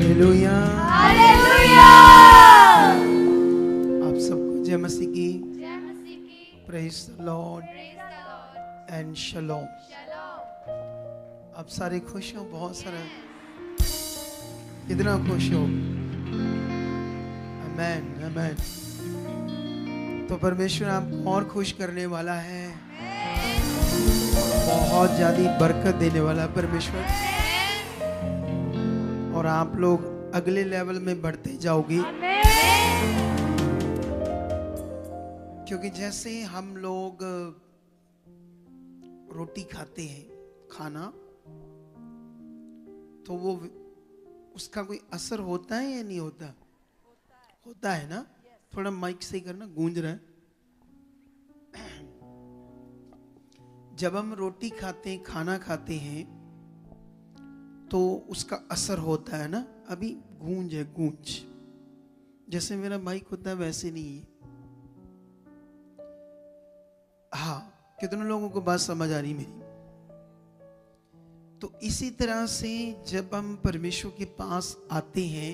Hallelujah. Hallelujah. आप सबको जय मसीह की। जय मसीह की। Praise the lord praise the lord. And शलोम। शलोम। आप सारे खुश हो? बहुत सारा कितना खुश हो? आमेन आमेन। तो परमेश्वर आपको और खुश करने वाला है, बहुत ज्यादा बरकत देने वाला परमेश्वर, और आप लोग अगले लेवल में बढ़ते जाओगे। क्योंकि जैसे हम लोग रोटी खाते हैं, खाना, तो वो उसका कोई असर होता है या नहीं होता? होता है ना। थोड़ा माइक सही करना, गूंज रहा है। जब हम रोटी खाते हैं, खाना खाते हैं, तो उसका असर होता है ना। अभी गूंज है, गूंज जैसे मेरा माइक होता है वैसे नहीं है। हाँ, कितने लोगों को बात समझ आ रही मेरी? तो इसी तरह से जब हम परमेश्वर के पास आते हैं,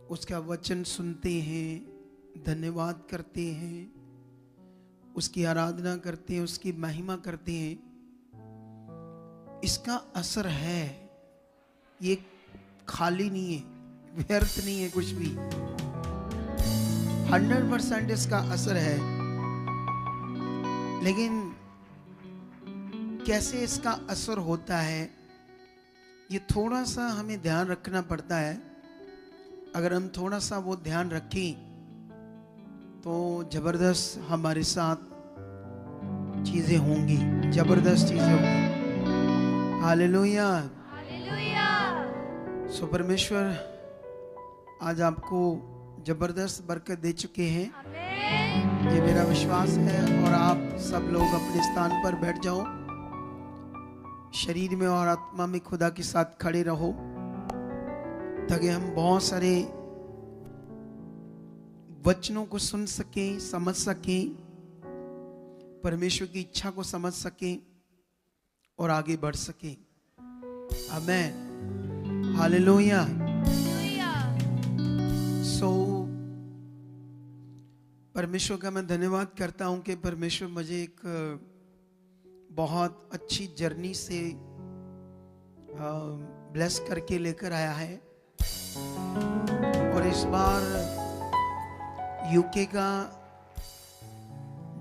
उसका वचन सुनते हैं, धन्यवाद करते हैं, उसकी आराधना करते हैं, उसकी महिमा करते हैं, इसका असर है। ये खाली नहीं है, व्यर्थ नहीं है कुछ भी। 100% इसका असर है। लेकिन कैसे इसका असर होता है, ये थोड़ा सा हमें ध्यान रखना पड़ता है। अगर हम थोड़ा सा वो ध्यान रखें तो जबरदस्त हमारे साथ चीजें होंगी, जबरदस्त चीजें होंगी। हालेलुया। हालेलुया। सो परमेश्वर आज आपको जबरदस्त बरकत दे चुके हैं, आमेन। ये मेरा विश्वास है। और आप सब लोग अपने स्थान पर बैठ जाओ, शरीर में और आत्मा में खुदा के साथ खड़े रहो, ताकि हम बहुत सारे वचनों को सुन सकें, समझ सकें, परमेश्वर की इच्छा को समझ सकें और आगे बढ़ सकें। आमेन। हालेलुया। सो परमेश्वर का मैं धन्यवाद करता हूं कि परमेश्वर मुझे एक बहुत अच्छी जर्नी से ब्लेस करके लेकर आया है। और इस बार यूके का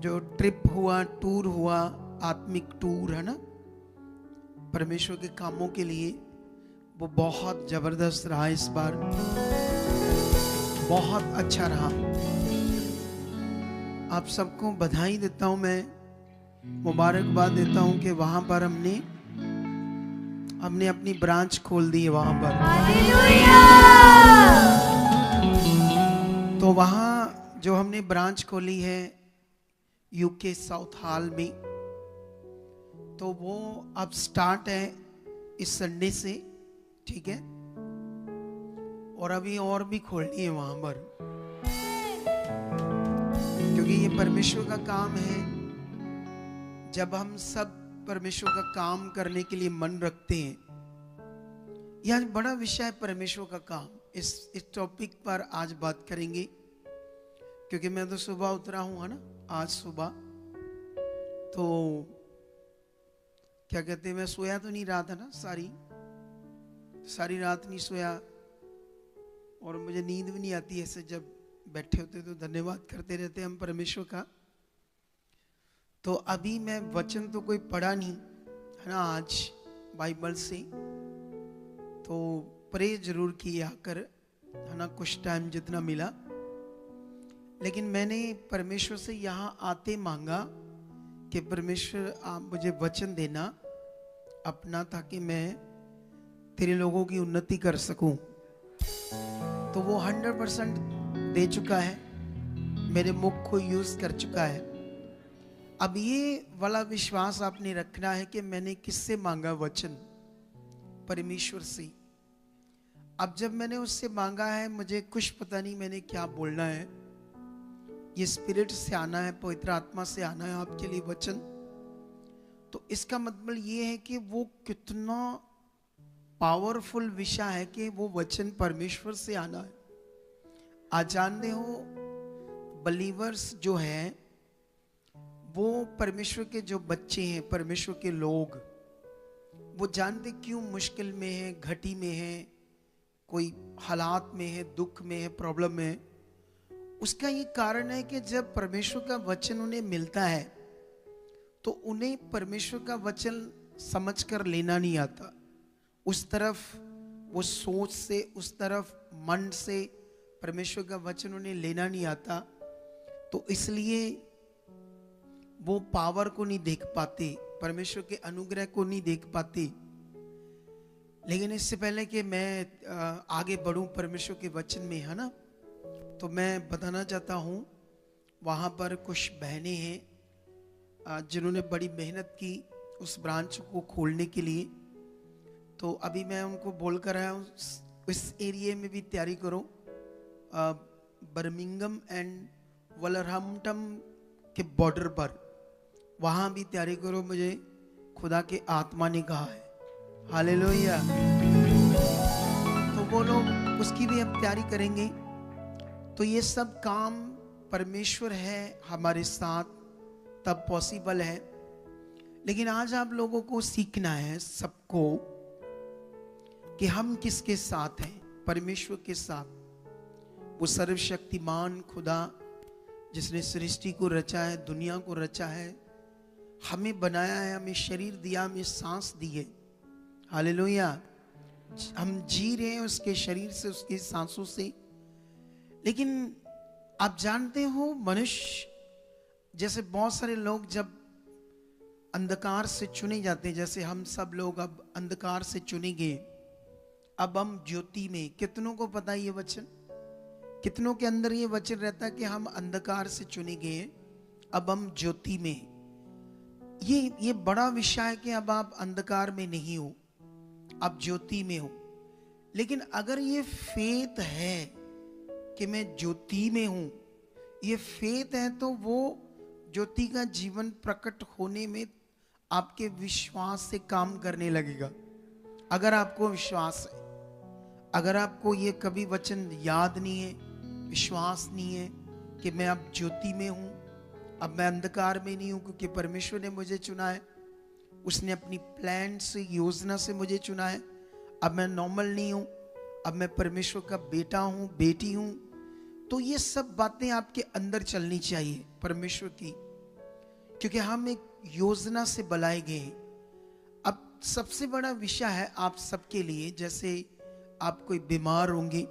जो ट्रिप हुआ, टूर हुआ, आत्मिक टूर है ना, परमेश्वर के कामों के लिए, वो बहुत जबरदस्त रहा। इस बार बहुत अच्छा रहा। आप सबको बधाई देता हूं, मैं मुबारकबाद देता हूं कि वहां पर हमने अपनी ब्रांच खोल दी है वहां पर। हालेलुया। तो वहां जो हमने ब्रांच खोली है यूके साउथ हॉल में, तो वो अब स्टार्ट है इस संडे से, ठीक है। और अभी और भी खोलनी है वहां पर, क्योंकि ये परमेश्वर का काम है। जब हम सब परमेश्वर का काम करने के लिए मन रखते हैं, यह बड़ा विषय है परमेश्वर का काम। इस टॉपिक पर आज बात करेंगे, क्योंकि मैं तो सुबह उतरा हूं, है ना, आज सुबह। तो क्या कहते हैं, मैं सोया तो नहीं रहा था ना, सारी रात नहीं सोया, और मुझे नींद भी नहीं आती ऐसे जब बैठे होते। तो धन्यवाद करते रहते हम परमेश्वर का। तो अभी मैं वचन तो कोई पढ़ा नहीं है ना आज बाइबल से, तो प्रे जरूर किया कर, है ना, कुछ टाइम जितना मिला। लेकिन मैंने परमेश्वर से यहाँ आते मांगा कि परमेश्वर आप मुझे वचन देना अपना, ताकि मैं तेरे लोगों की उन्नति कर सकूं। तो वो 100% दे चुका है, मेरे मुख को यूज कर चुका है। अब ये वाला विश्वास आपने रखना है कि मैंने किससे मांगा वचन? परमेश्वर से। अब जब मैंने उससे मांगा है, मुझे कुछ पता नहीं मैंने क्या बोलना है। ये स्पिरिट से आना है, पवित्र आत्मा से आना है आपके लिए वचन। तो इसका मतलब ये है कि वो कितना पावरफुल विषय है कि वो वचन परमेश्वर से आना है। आज जानते हो बलीवर्स जो हैं वो परमेश्वर के जो बच्चे हैं, परमेश्वर के लोग, वो जानते क्यों मुश्किल में है, घटी में है, कोई हालात में है, दुख में है, प्रॉब्लम में है। उसका ये कारण है कि जब परमेश्वर का वचन उन्हें मिलता है तो उन्हें परमेश्वर का वचन समझ कर लेना नहीं आता। उस तरफ वो सोच से, उस तरफ मन से परमेश्वर का वचन उन्हें लेना नहीं आता, तो इसलिए वो पावर को नहीं देख पाते, परमेश्वर के अनुग्रह को नहीं देख पाते। लेकिन इससे पहले कि मैं आगे बढ़ूं परमेश्वर के वचन में, है ना, तो मैं बताना चाहता हूं वहां पर कुछ बहनें हैं जिन्होंने बड़ी मेहनत की उस ब्रांच को खोलने के लिए। तो अभी मैं उनको बोल कर आया हूँ इस एरिया में भी तैयारी करो, बर्मिंगम एंड वलरहम्पटन के बॉर्डर पर, वहाँ भी तैयारी करो, मुझे खुदा के आत्मा ने कहा है। हालेलुया। तो वो लोग उसकी भी हम तैयारी करेंगे। तो ये सब काम परमेश्वर है हमारे साथ, तब पॉसिबल है। लेकिन आज आप लोगों को सीखना है सबको कि हम किसके साथ हैं, परमेश्वर के साथ। वो सर्वशक्तिमान खुदा जिसने सृष्टि को रचा है, दुनिया को रचा है, हमें बनाया है, हमें शरीर दिया, हमें सांस दी है। हालेलुया। हम जी रहे हैं उसके शरीर से, उसके सांसों से। लेकिन आप जानते हो मनुष्य जैसे बहुत सारे लोग जब अंधकार से चुने जाते हैं, जैसे हम सब लोग अब अंधकार से चुने गए, अब हम ज्योति में। कितनों को पता है ये वचन? कितनों के अंदर ये वचन रहता है कि हम अंधकार से चुने गए, अब हम ज्योति में। ये बड़ा विषय है कि अब आप अंधकार में नहीं हो, आप ज्योति में हो। लेकिन अगर ये फेथ है कि मैं ज्योति में हूं, ये फेथ है, तो वो ज्योति का जीवन प्रकट होने में आपके विश्वास से काम करने लगेगा। अगर आपको विश्वास है, अगर आपको ये कभी वचन याद नहीं है, विश्वास नहीं है कि मैं अब ज्योति में हूं, अब मैं अंधकार में नहीं हूं, क्योंकि परमेश्वर ने मुझे चुना है, उसने अपनी प्लान से, योजना से मुझे चुना है। अब मैं नॉर्मल नहीं हूं, अब मैं परमेश्वर का बेटा हूं, बेटी हूं। तो ये सब बातें आपके अंदर चलनी चाहिए परमेश्वर की, क्योंकि हम एक योजना से बुलाए गए हैं। अब सबसे बड़ा विषय है आप सबके लिए, जैसे आप कोई बीमार होंगे,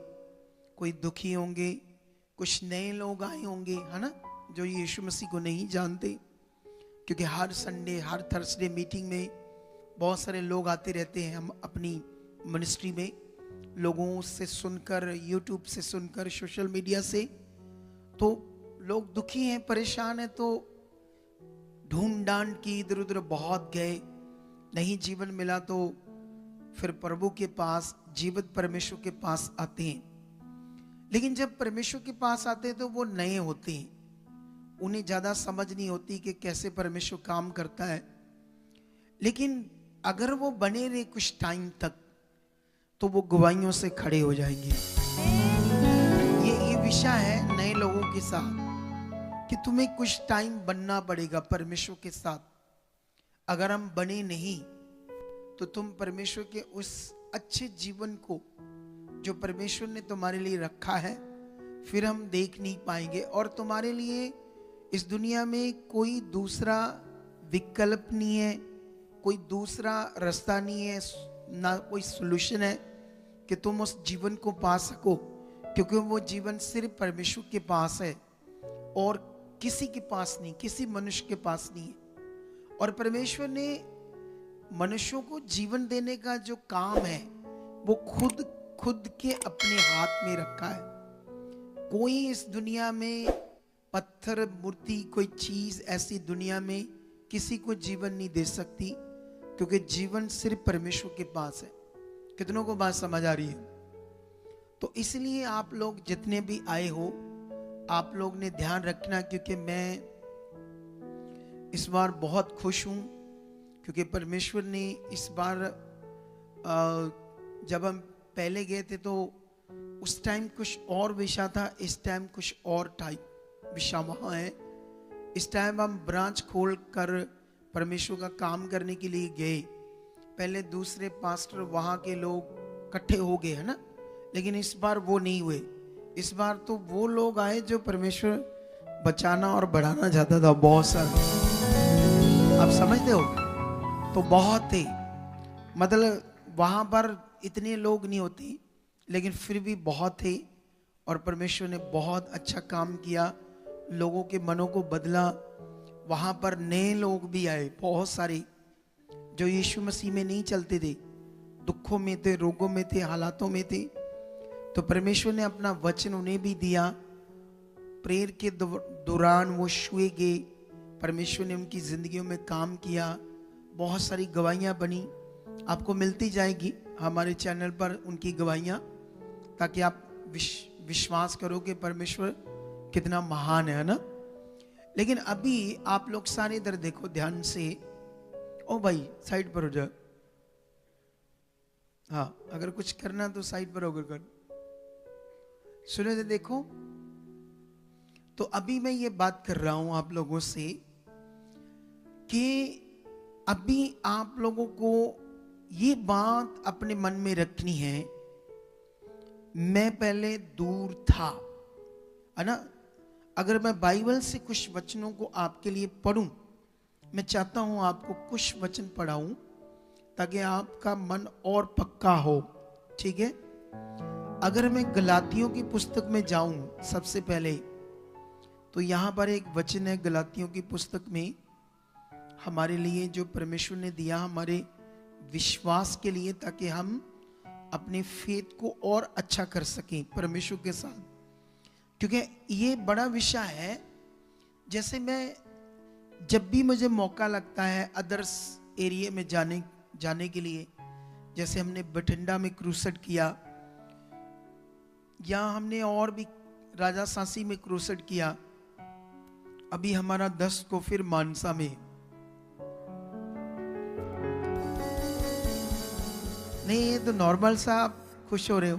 कोई दुखी होंगे, कुछ नए लोग आए होंगे, है ना, जो यीशु मसीह को नहीं जानते, क्योंकि हर संडे, हर थर्सडे मीटिंग में बहुत सारे लोग आते रहते हैं। हम अपनी मिनिस्ट्री में लोगों से सुनकर, यूट्यूब से सुनकर, सोशल मीडिया से, तो लोग दुखी हैं, परेशान हैं, तो ढूंढ डांड की इधर उधर बहुत गए, नहीं जीवन मिला, तो फिर प्रभु के पास, जीवित परमेश्वर के पास आते हैं। लेकिन जब परमेश्वर के पास आते हैं तो वो नए होते हैं, उन्हें ज्यादा समझ नहीं होती कि कैसे परमेश्वर काम करता है। लेकिन अगर वो बने रहे कुछ टाइम तक, तो वो गवाहियों से खड़े हो जाएंगे। ये विषय है नए लोगों के साथ कि तुम्हें कुछ टाइम बनना पड़ेगा परमेश्वर के साथ। अगर हम बने नहीं तो तुम परमेश्वर के उस अच्छे जीवन को जो परमेश्वर ने तुम्हारे लिए रखा है, फिर हम देख नहीं पाएंगे। और तुम्हारे लिए इस दुनिया में कोई दूसरा विकल्प नहीं है, कोई दूसरा रास्ता नहीं है, ना कोई सॉल्यूशन है कि तुम उस जीवन को पा सको, क्योंकि वो जीवन सिर्फ परमेश्वर के पास है और किसी के पास नहीं, किसी मनुष्य के पास नहीं है। और परमेश्वर ने मनुष्यों को जीवन देने का जो काम है वो खुद के अपने हाथ में रखा है। कोई इस दुनिया में पत्थर, मूर्ति, कोई चीज ऐसी दुनिया में किसी को जीवन नहीं दे सकती, क्योंकि जीवन सिर्फ परमेश्वर के पास है। कितनों को बात समझ आ रही है? तो इसलिए आप लोग जितने भी आए हो, आप लोग ने ध्यान रखना, क्योंकि मैं इस बार बहुत खुश हूं, क्योंकि परमेश्वर ने इस बार जब हम पहले गए थे तो उस टाइम कुछ और विषय था, इस टाइम कुछ और टाइप विषय वहाँ है। इस टाइम हम ब्रांच खोल कर परमेश्वर का काम करने के लिए गए। पहले दूसरे पास्टर वहाँ के लोग इकट्ठे हो गए, है ना, लेकिन इस बार वो नहीं हुए। इस बार तो वो लोग आए जो परमेश्वर बचाना और बढ़ाना चाहता था, बहुत सारे। आप समझते हो? तो बहुत थे, मतलब वहाँ पर इतने लोग नहीं होते, लेकिन फिर भी बहुत थे। और परमेश्वर ने बहुत अच्छा काम किया, लोगों के मनों को बदला। वहाँ पर नए लोग भी आए, बहुत सारे, जो यीशु मसीह में नहीं चलते थे, दुखों में थे, रोगों में थे, हालातों में थे। तो परमेश्वर ने अपना वचन उन्हें भी दिया। प्रेयर के दौरान वो छुए गए, परमेश्वर ने उनकी जिंदगियों में काम किया। बहुत सारी गवाहियाँ बनी, आपको मिलती जाएगी हमारे चैनल पर उनकी गवाहियाँ, ताकि आप विश्वास करो कि परमेश्वर कितना महान है ना। लेकिन अभी आप लोग सारे इधर देखो ध्यान से। ओ भाई साइड पर हो जाओ। हाँ, अगर कुछ करना तो साइड पर होकर कर। सुने तो देखो, तो अभी मैं ये बात कर रहा हूं आप लोगों से कि अभी आप लोगों को ये बात अपने मन में रखनी है। मैं पहले दूर था, है ना। अगर मैं बाइबल से कुछ वचनों को आपके लिए पढ़ूं, मैं चाहता हूं आपको कुछ वचन पढ़ाऊं ताकि आपका मन और पक्का हो, ठीक है। अगर मैं गलातियों की पुस्तक में जाऊं सबसे पहले, तो यहां पर एक वचन है गलातियों की पुस्तक में हमारे लिए, जो परमेश्वर ने दिया हमारे विश्वास के लिए, ताकि हम अपने फेथ को और अच्छा कर सकें परमेश्वर के साथ। क्योंकि ये बड़ा विषय है। जैसे मैं जब भी मुझे मौका लगता है अदर्स एरिया में जाने के लिए, जैसे हमने बठिंडा में क्रूसेड किया, या हमने और भी राजा सांसी में क्रूसेड किया, अभी हमारा 10 को फिर मानसा में। नहीं, ये तो नॉर्मल सा, आप खुश हो रहे हो,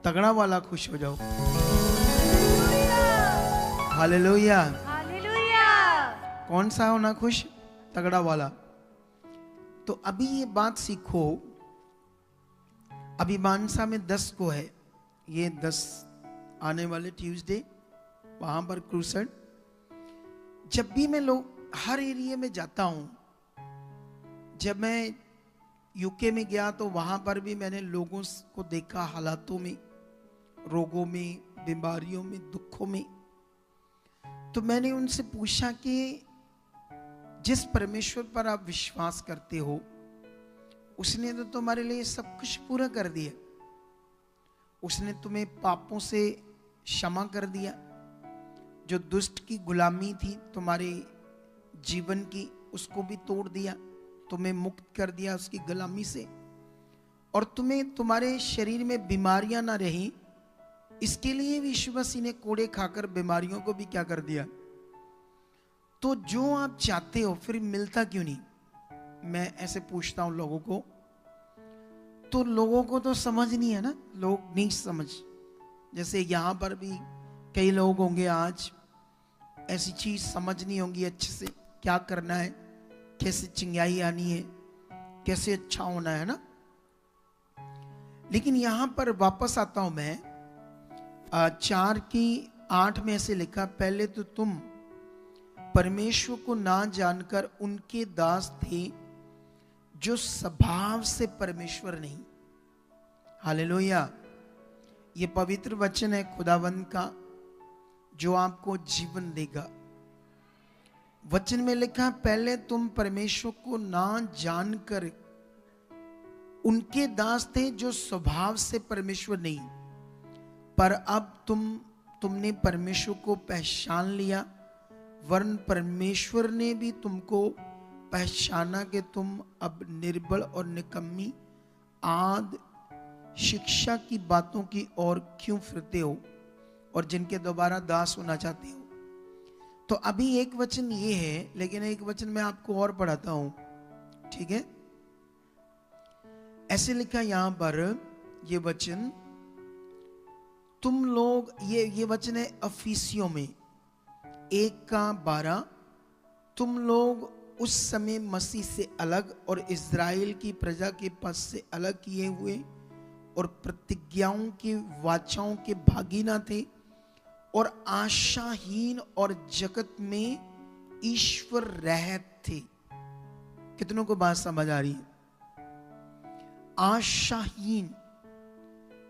तगड़ा वाला खुश हो जाओ। हालेलुया। हालेलुया। कौन सा होना खुश? तगड़ा वाला। तो अभी ये बात सीखो, अभी मानसा में 10 को है, ये 10 आने वाले ट्यूसडे वहां पर क्रूसेड। जब भी मैं लोग हर एरिया में जाता हूं, जब मैं यूके में गया तो वहां पर भी मैंने लोगों को देखा हालातों में, रोगों में, बीमारियों में, दुखों में। तो मैंने उनसे पूछा कि जिस परमेश्वर पर आप विश्वास करते हो, उसने तो तुम्हारे लिए सब कुछ पूरा कर दिया। उसने तुम्हें पापों से क्षमा कर दिया, जो दुष्ट की गुलामी थी तुम्हारे जीवन की, उसको भी तोड़ दिया, तुम्हें मुक्त कर दिया उसकी गुलामी से। और तुम्हें तुम्हारे शरीर में बीमारियां ना रही, इसके लिए यीशु मसीह ने कोड़े खाकर बीमारियों को भी क्या कर दिया। तो जो आप चाहते हो फिर मिलता क्यों नहीं? मैं ऐसे पूछता हूं लोगों को, तो लोगों को तो समझ नहीं है ना, लोग नहीं समझ। जैसे यहां पर भी कई लोग होंगे आज ऐसी चीज समझ नहीं होंगी अच्छे से, क्या करना है, कैसे चिंगाई आनी है, कैसे अच्छा होना है ना। लेकिन यहां पर वापस आता हूं मैं, 4:8 में ऐसे लिखा, पहले तो तुम परमेश्वर को ना जानकर उनके दास थे जो स्वभाव से परमेश्वर नहीं। हालेलुया। ये पवित्र वचन है खुदावंद का, जो आपको जीवन देगा। वचन में लिखा, पहले तुम परमेश्वर को ना जानकर उनके दास थे जो स्वभाव से परमेश्वर नहीं, पर अब तुमने परमेश्वर को पहचान लिया, वरन परमेश्वर ने भी तुमको पहचाना कि तुम अब निर्बल और निकम्मी आद शिक्षा की बातों की ओर क्यों फिरते हो और जिनके दोबारा दास होना चाहते हो। तो अभी एक वचन ये है, लेकिन एक वचन मैं आपको और पढ़ाता हूं, ठीक है। ऐसे लिखा यहां पर ये वचन, तुम लोग, ये वचन है अफिसियों में 1:12, तुम लोग उस समय मसीह से अलग और इज़राइल की प्रजा के पद से अलग किए हुए और प्रतिज्ञाओं की वाचाओं के भागी न थे और आशाहीन और जगत में ईश्वर रहत थे। कितनों को बात समझ आ रही है? आशाहीन,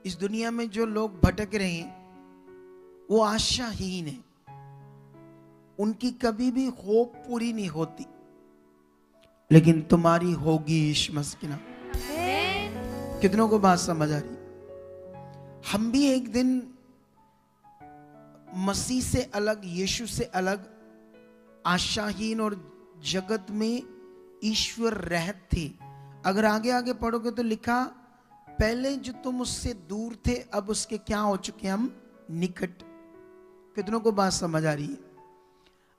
इस दुनिया में जो लोग भटक रहे हैं वो आशाहीन है, उनकी कभी भी होप पूरी नहीं होती, लेकिन तुम्हारी होगी यीशु मसीह के नाम। कितनों को बात समझ आ रही? हम भी एक दिन मसीह से अलग, यीशु से अलग, आशाहीन और जगत में ईश्वर रहत थे। अगर आगे आगे पढ़ोगे तो लिखा, पहले जो तुम उससे दूर थे अब उसके क्या हो चुके हम? निकट। कितनों को बात समझ आ रही है?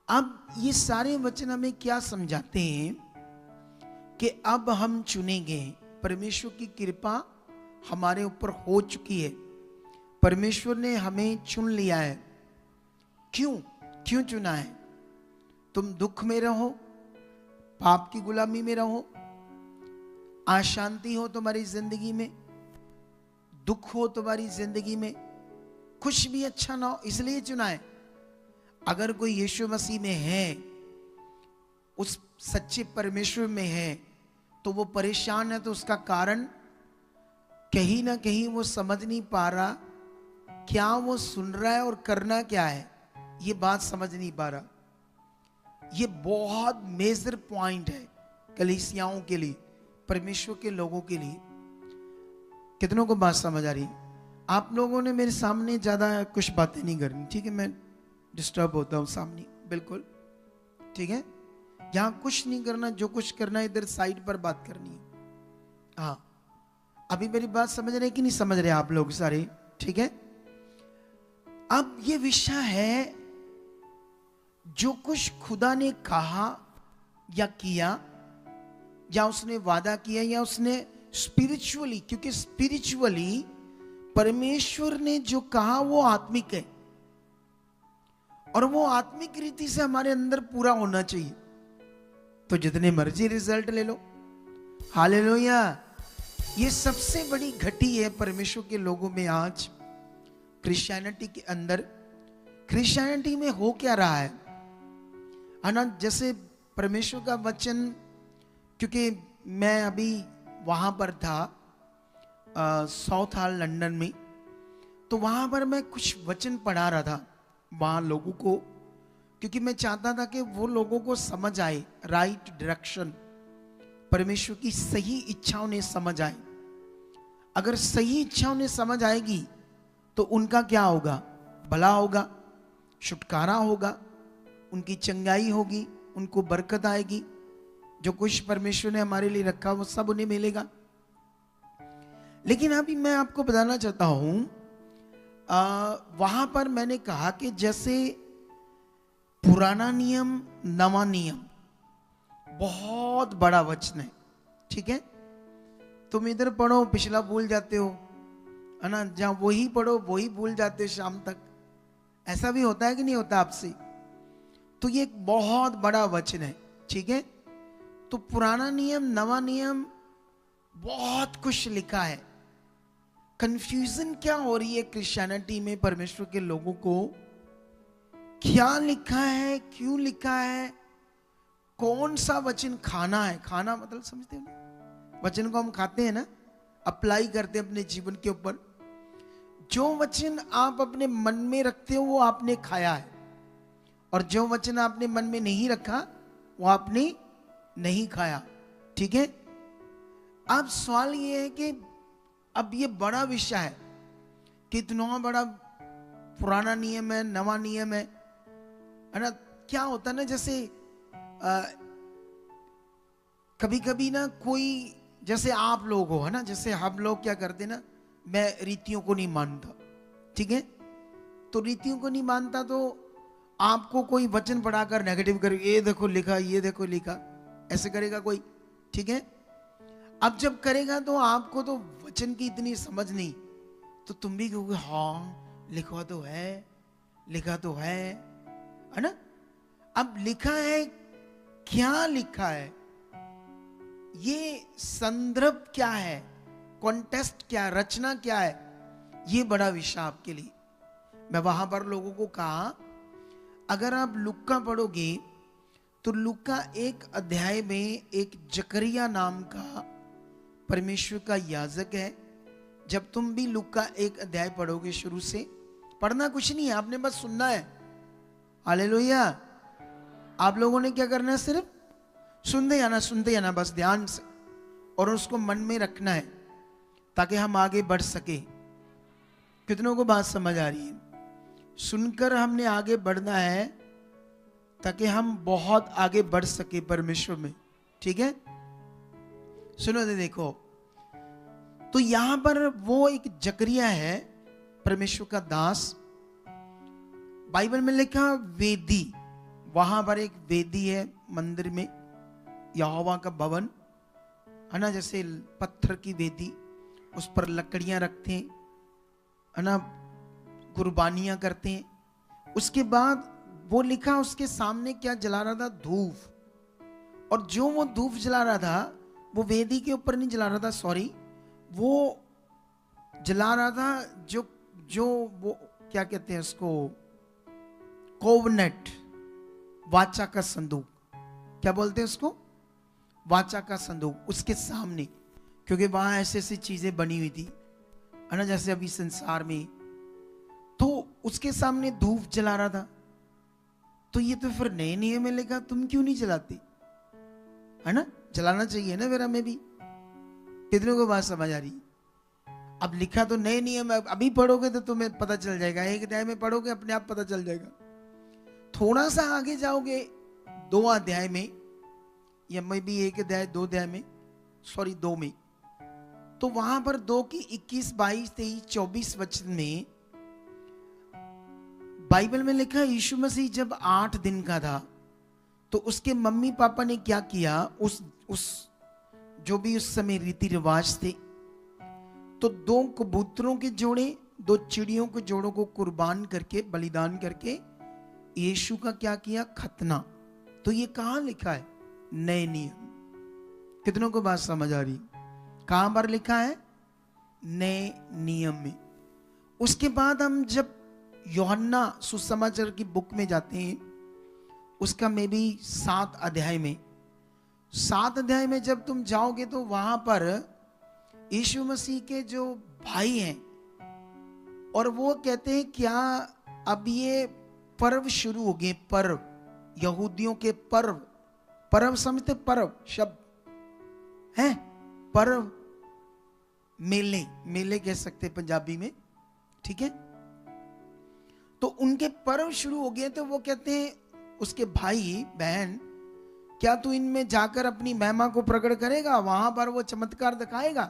अब ये सारे वचन हमें क्या समझाते हैं कि अब हम चुने गए, परमेश्वर की कृपा हमारे ऊपर हो चुकी है, परमेश्वर ने हमें चुन लिया है। क्यों चुना है? तुम दुख में रहो, पाप की गुलामी में रहो, अशांति हो तुम्हारी जिंदगी में, दुख हो तुम्हारी जिंदगी में, कुछ भी अच्छा ना हो, इसलिए चुना है। अगर कोई यीशु मसीह में है, उस सच्चे परमेश्वर में है, तो वो परेशान है, तो उसका कारण कहीं ना कहीं वो समझ नहीं पा रहा क्या वो सुन रहा है और करना क्या है, ये बात समझ नहीं पा रहा। ये बहुत मेजर पॉइंट है कलीसियाओं के लिए, परमेश्वर के लोगों के लिए। कितनों को बात समझ आ रही? आप लोगों ने मेरे सामने ज्यादा कुछ बातें नहीं करनी, ठीक है? मैं डिस्टर्ब होता हूं सामने, बिल्कुल ठीक है। यहां कुछ नहीं करना, जो कुछ करना है इधर साइड पर बात करनी है। हाँ, अभी मेरी बात समझ रहे कि नहीं समझ रहे आप लोग सारे? ठीक है। अब ये विषय है, जो कुछ खुदा ने कहा या किया, या उसने वादा किया, या उसने स्पिरिचुअली, क्योंकि स्पिरिचुअली परमेश्वर ने जो कहा वो आत्मिक है और वो आत्मिक रीति से हमारे अंदर पूरा होना चाहिए। तो जितने मर्जी रिजल्ट ले लो, हालेलुया। ये सबसे बड़ी घटी है परमेश्वर के लोगों में आज, क्रिश्चियनिटी के अंदर। क्रिश्चियनिटी में हो क्या रहा है ना? जैसे परमेश्वर का वचन, क्योंकि मैं अभी वहां पर था साउथ हॉल लंदन में, तो वहां पर मैं कुछ वचन पढ़ा रहा था वहां लोगों को, क्योंकि मैं चाहता था कि वो लोगों को समझ आए, राइट डायरेक्शन, परमेश्वर की सही इच्छाओं ने समझ आए। अगर सही इच्छाओं ने समझ आएगी तो उनका क्या होगा? भला होगा, छुटकारा होगा, उनकी चंगाई होगी, उनको बरकत आएगी, जो कुछ परमेश्वर ने हमारे लिए रखा वो सब उन्हें मिलेगा। लेकिन अभी मैं आपको बताना चाहता हूं, वहां पर मैंने कहा कि जैसे पुराना नियम, नवा नियम, बहुत बड़ा वचन है, ठीक है? तुम इधर पढ़ो पिछला भूल जाते हो, है ना? जहां वही पढ़ो वही भूल जाते हो शाम तक। ऐसा भी होता है कि नहीं होता आपसे? तो ये एक बहुत बड़ा वचन है, ठीक है? तो पुराना नियम, नवा नियम, बहुत कुछ लिखा है। कंफ्यूजन क्या हो रही है क्रिश्चियनिटी में? परमेश्वर के लोगों को क्या लिखा है, क्यों लिखा है, कौन सा वचन खाना है? खाना मतलब समझते हो ना? वचन को हम खाते हैं ना, अप्लाई करते हैं अपने जीवन के ऊपर। जो वचन आप अपने मन में रखते हो वो आपने खाया है, और जो वचन आपने मन में नहीं रखा वो आपने नहीं खाया, ठीक है? अब सवाल ये है कि अब ये बड़ा विषय है, कितना बड़ा पुराना नियम है, नवा नियम है ना? क्या होता है ना, जैसे कभी कभी ना कोई, जैसे आप लोग हो, है ना, जैसे हम लोग क्या करते ना, मैं रीतियों को नहीं मानता, ठीक है? तो रीतियों को नहीं मानता तो आपको कोई वचन पढ़ाकर नेगेटिव कर, ये देखो लिखा, ये देखो लिखा, ऐसे करेगा कोई, ठीक है? अब जब करेगा तो आपको तो वचन की इतनी समझ नहीं, तो तुम भी कहोगे हाँ लिखा तो है, लिखा तो है ना। अब लिखा है, क्या लिखा है, ये संदर्भ क्या है, कॉन्टेक्स्ट क्या है, रचना क्या है, ये बड़ा विषय आपके लिए। मैं वहां पर लोगों को कहा, अगर आप लुक्का पढ़ोगे तो लुक्का 1 अध्याय में एक जकरिया नाम का परमेश्वर का याजक है। जब तुम भी लुक्का 1 अध्याय पढ़ोगे, शुरू से पढ़ना कुछ नहीं है, आपने बस सुनना है। हालेलुया। आप लोगों ने क्या करना है, सिर्फ सुनते जाना बस ध्यान से, और उसको मन में रखना है ताकि हम आगे बढ़ सके। कितनों को बात समझ आ रही है? सुनकर हमने आगे बढ़ना है ताकि हम बहुत आगे बढ़ सके परमेश्वर में। ठीक है, सुनो दे, देखो तो यहां पर वो एक जकरिया है, परमेश्वर का दास। बाइबल में लिखा वेदी, वहां पर एक वेदी है मंदिर में, यहोवा का भवन है ना, जैसे पत्थर की वेदी, उस पर लकड़ियां रखते हैं है ना, कुर्बानियां करते हैं। उसके बाद वो लिखा, उसके सामने क्या जला रहा था, धूप। और जो वो धूप जला रहा था वो वेदी के ऊपर नहीं जला रहा था, सॉरी, वो जला रहा था जो जो वो क्या कहते हैं उसको, कोवनेट, वाचा का संदूक, क्या बोलते हैं उसको, वाचा का संदूक, उसके सामने, क्योंकि वहां ऐसी ऐसी चीजें बनी हुई थी है ना, जैसे अभी संसार में, तो उसके सामने धूप जला रहा था। तो ये तो फिर नए नियम में लिखा, तुम क्यों नहीं जलाते, है ना, जलाना चाहिए ना फिर हमें भी। कितनों को बात समझ आ रही? अब लिखा तो नए नियम है, अभी पढ़ोगे तो तुम्हें पता चल जाएगा, 1 अध्याय में पढ़ोगे अपने आप पता चल जाएगा। थोड़ा सा आगे जाओगे 2 अध्याय में, या मैं भी 1 अध्याय 2 अध्याय में, सॉरी 2 में, तो वहां पर 2 की 21, 22, 23, 24 वचन में बाइबल में लिखा, यीशु मसीह जब 8 दिन का था तो उसके मम्मी पापा ने क्या किया, उस जो भी उस समय रीति रिवाज थे, तो 2 कबूतरों के जोड़े, 2 चिड़ियों के जोड़ों को कुर्बान करके, बलिदान करके यीशु का क्या किया, खतना। तो ये कहां लिखा है, नए नियम। कितनों को बात समझ आ रही? कहां पर लिखा है, नए नियम में। उसके बाद हम जब यूहन्ना सुसमाचार की बुक में जाते हैं, उसका में भी 7 अध्याय में, 7 अध्याय में जब तुम जाओगे तो वहां पर यीशु मसीह के जो भाई हैं, और वो कहते हैं क्या अब ये पर्व शुरू हो गए, पर्व, यहूदियों के पर्व, पर्व समझते, पर्व शब्द है, पर्व, मेले, मेले कह सकते पंजाबी में, ठीक है। तो उनके पर्व शुरू हो गए, तो वो कहते हैं उसके भाई बहन, क्या तू इनमें जाकर अपनी महिमा को प्रकट करेगा, वहां पर वो चमत्कार दिखाएगा।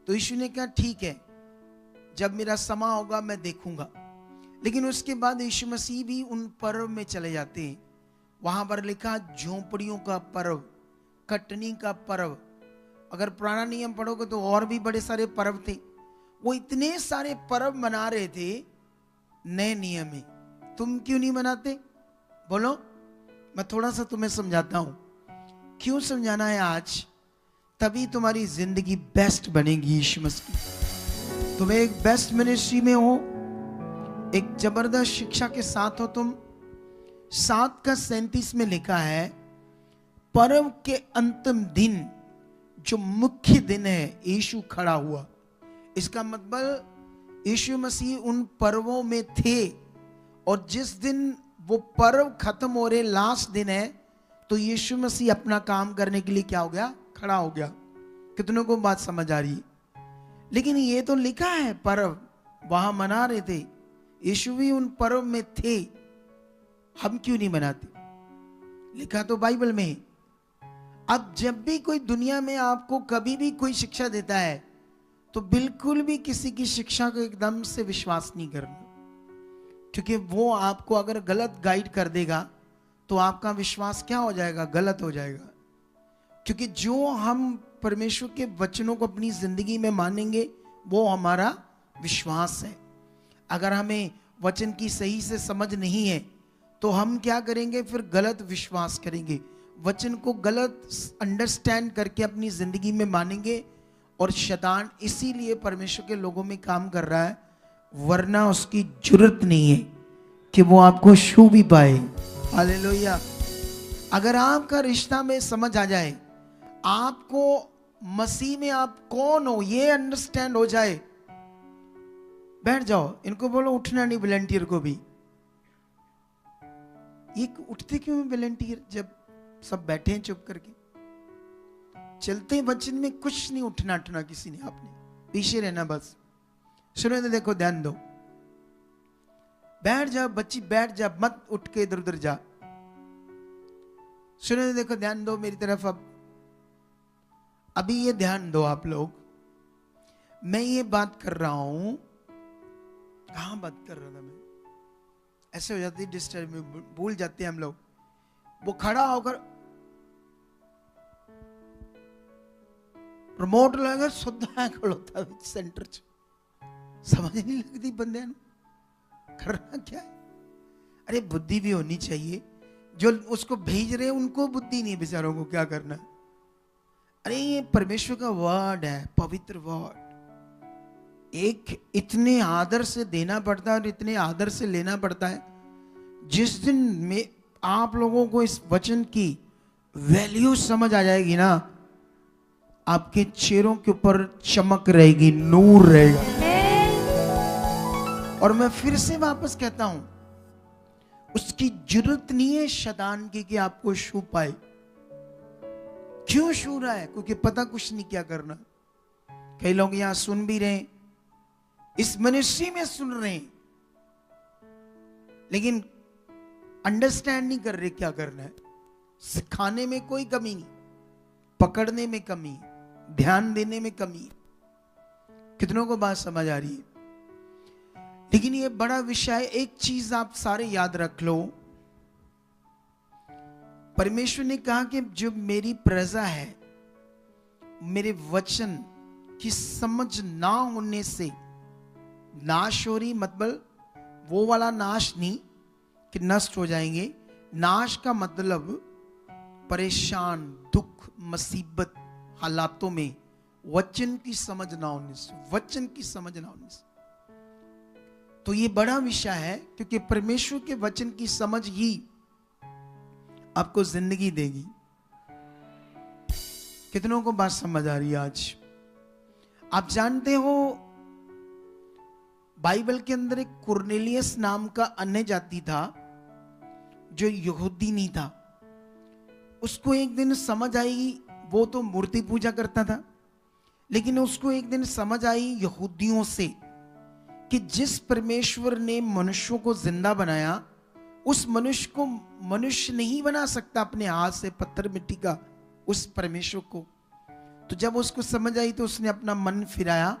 तो यीशु ने कहा ठीक है, जब मेरा समय होगा मैं देखूंगा। लेकिन उसके बाद यीशु मसीह भी उन पर्व में चले जाते हैं। वहां पर लिखा झोंपड़ियों का पर्व, कटनी का पर्व। अगर पुराना नियम पढ़ोगे तो और भी बड़े सारे पर्व थे। वो इतने सारे पर्व मना रहे थे नए नियम में। तुम क्यों नहीं मनाते, बोलो, मैं थोड़ा सा तुम्हें समझाता हूं। क्यों समझाना है आज, तभी तुम्हारी जिंदगी बेस्ट बनेगी। यीशु मसीह, तुम एक बेस्ट मिनिस्ट्री में हो, एक जबरदस्त शिक्षा के साथ हो तुम। 7 का 37 में लिखा है, पर्व के अंतिम दिन जो मुख्य दिन है, यीशु खड़ा हुआ। इसका मतलब यीशु मसीह उन पर्वों में थे, और जिस दिन वो पर्व खत्म हो रहे, लास्ट दिन है, तो यीशु मसीह अपना काम करने के लिए क्या हो गया, खड़ा हो गया। कितनों को बात समझ आ रही है? लेकिन ये तो लिखा है पर्व वहां मना रहे थे, यीशु भी उन पर्व में थे, हम क्यों नहीं मनाते? लिखा तो बाइबल में। अब जब भी कोई दुनिया में आपको कभी भी कोई शिक्षा देता है, तो बिल्कुल भी किसी की शिक्षा को एकदम से विश्वास नहीं करना, क्योंकि वो आपको अगर गलत गाइड कर देगा तो आपका विश्वास क्या हो जाएगा, गलत हो जाएगा। क्योंकि जो हम परमेश्वर के वचनों को अपनी जिंदगी में मानेंगे, वो हमारा विश्वास है। अगर हमें वचन की सही से समझ नहीं है तो हम क्या करेंगे? फिर गलत विश्वास करेंगे, वचन को गलत अंडरस्टैंड करके अपनी जिंदगी में मानेंगे। और शैतान इसीलिए परमेश्वर के लोगों में काम कर रहा है, वरना उसकी जरूरत नहीं है कि वो आपको छू भी पाए। हालेलुया। अगर आपका रिश्ता में समझ आ जाए, आपको मसीह में आप कौन हो ये अंडरस्टैंड हो जाए, बैठ जाओ। इनको बोलो उठना नहीं, वॉलंटियर को भी। ये उठते क्यों हैं वॉलंटियर जब सब बैठे हैं चुप करके? चलते वचन में कुछ नहीं उठना उठना किसी ने, आपने पीछे रहना बस। सुनो तो देखो, ध्यान दो, बैठ जा बच्ची, बैठ जा, मत उठ के इधर उधर जा। सुनो तो देखो, ध्यान दो मेरी तरफ। अब अभी ये ध्यान दो आप लोग, मैं ये बात कर रहा हूं, कहां बात कर रहा था मैं? ऐसे हो जाती है डिस्टर्ब में, भूल जाते हैं हम लोग। वो खड़ा होकर रिमोट लगा सुधा खड़ोता सेंटर च, समझ नहीं लगती बंदे करना क्या है। अरे बुद्धि भी होनी चाहिए, जो उसको भेज रहे हैं उनको बुद्धि नहीं, बेचारों को क्या करना। अरे ये परमेश्वर का वर्ड है, पवित्र वर्ड, एक इतने आदर से देना पड़ता है और इतने आदर से लेना पड़ता है। जिस दिन में आप लोगों को इस वचन की वैल्यू समझ आ जाएगी ना, आपके चेहरों के ऊपर चमक रहेगी, नूर रहेगा। और मैं फिर से वापस कहता हूं, उसकी जरूरत नहीं है शैतान की कि आपको छू पाए। क्यों छू रहा है? क्योंकि पता कुछ नहीं क्या करना। कई लोग यहां सुन भी रहे हैं, इस मिनिस्ट्री में सुन रहे हैं, लेकिन अंडरस्टैंड नहीं कर रहे क्या करना है। सिखाने में कोई कमी नहीं, पकड़ने में कमी, ध्यान देने में कमी। कितनों को बात समझ आ रही है? लेकिन ये बड़ा विषय है। एक चीज आप सारे याद रख लो, परमेश्वर ने कहा कि जो मेरी प्रजा है, मेरे वचन की समझ ना होने से नाश हो रही। मतलब वो वाला नाश नहीं कि नष्ट हो जाएंगे, नाश का मतलब परेशान, दुख, मुसीबत, हालातों में वचन की समझ ना होने से, वचन की समझ ना होने से। तो ये बड़ा विषय है, क्योंकि परमेश्वर के वचन की समझ ही आपको जिंदगी देगी। कितनों को बात समझ आ रही है आज? आप जानते हो बाइबल के अंदर एक कुरनेलियस नाम का अन्य जाति था जो यहूदी नहीं था। उसको एक दिन समझ आई, वो तो मूर्ति पूजा करता था, लेकिन उसको एक दिन समझ आई यहूदियों से कि जिस परमेश्वर ने मनुष्यों को जिंदा बनाया, उस मनुष्य को मनुष्य नहीं बना सकता अपने हाथ से, पत्थर मिट्टी का, उस परमेश्वर को। तो जब उसको समझ आई तो उसने अपना मन फिराया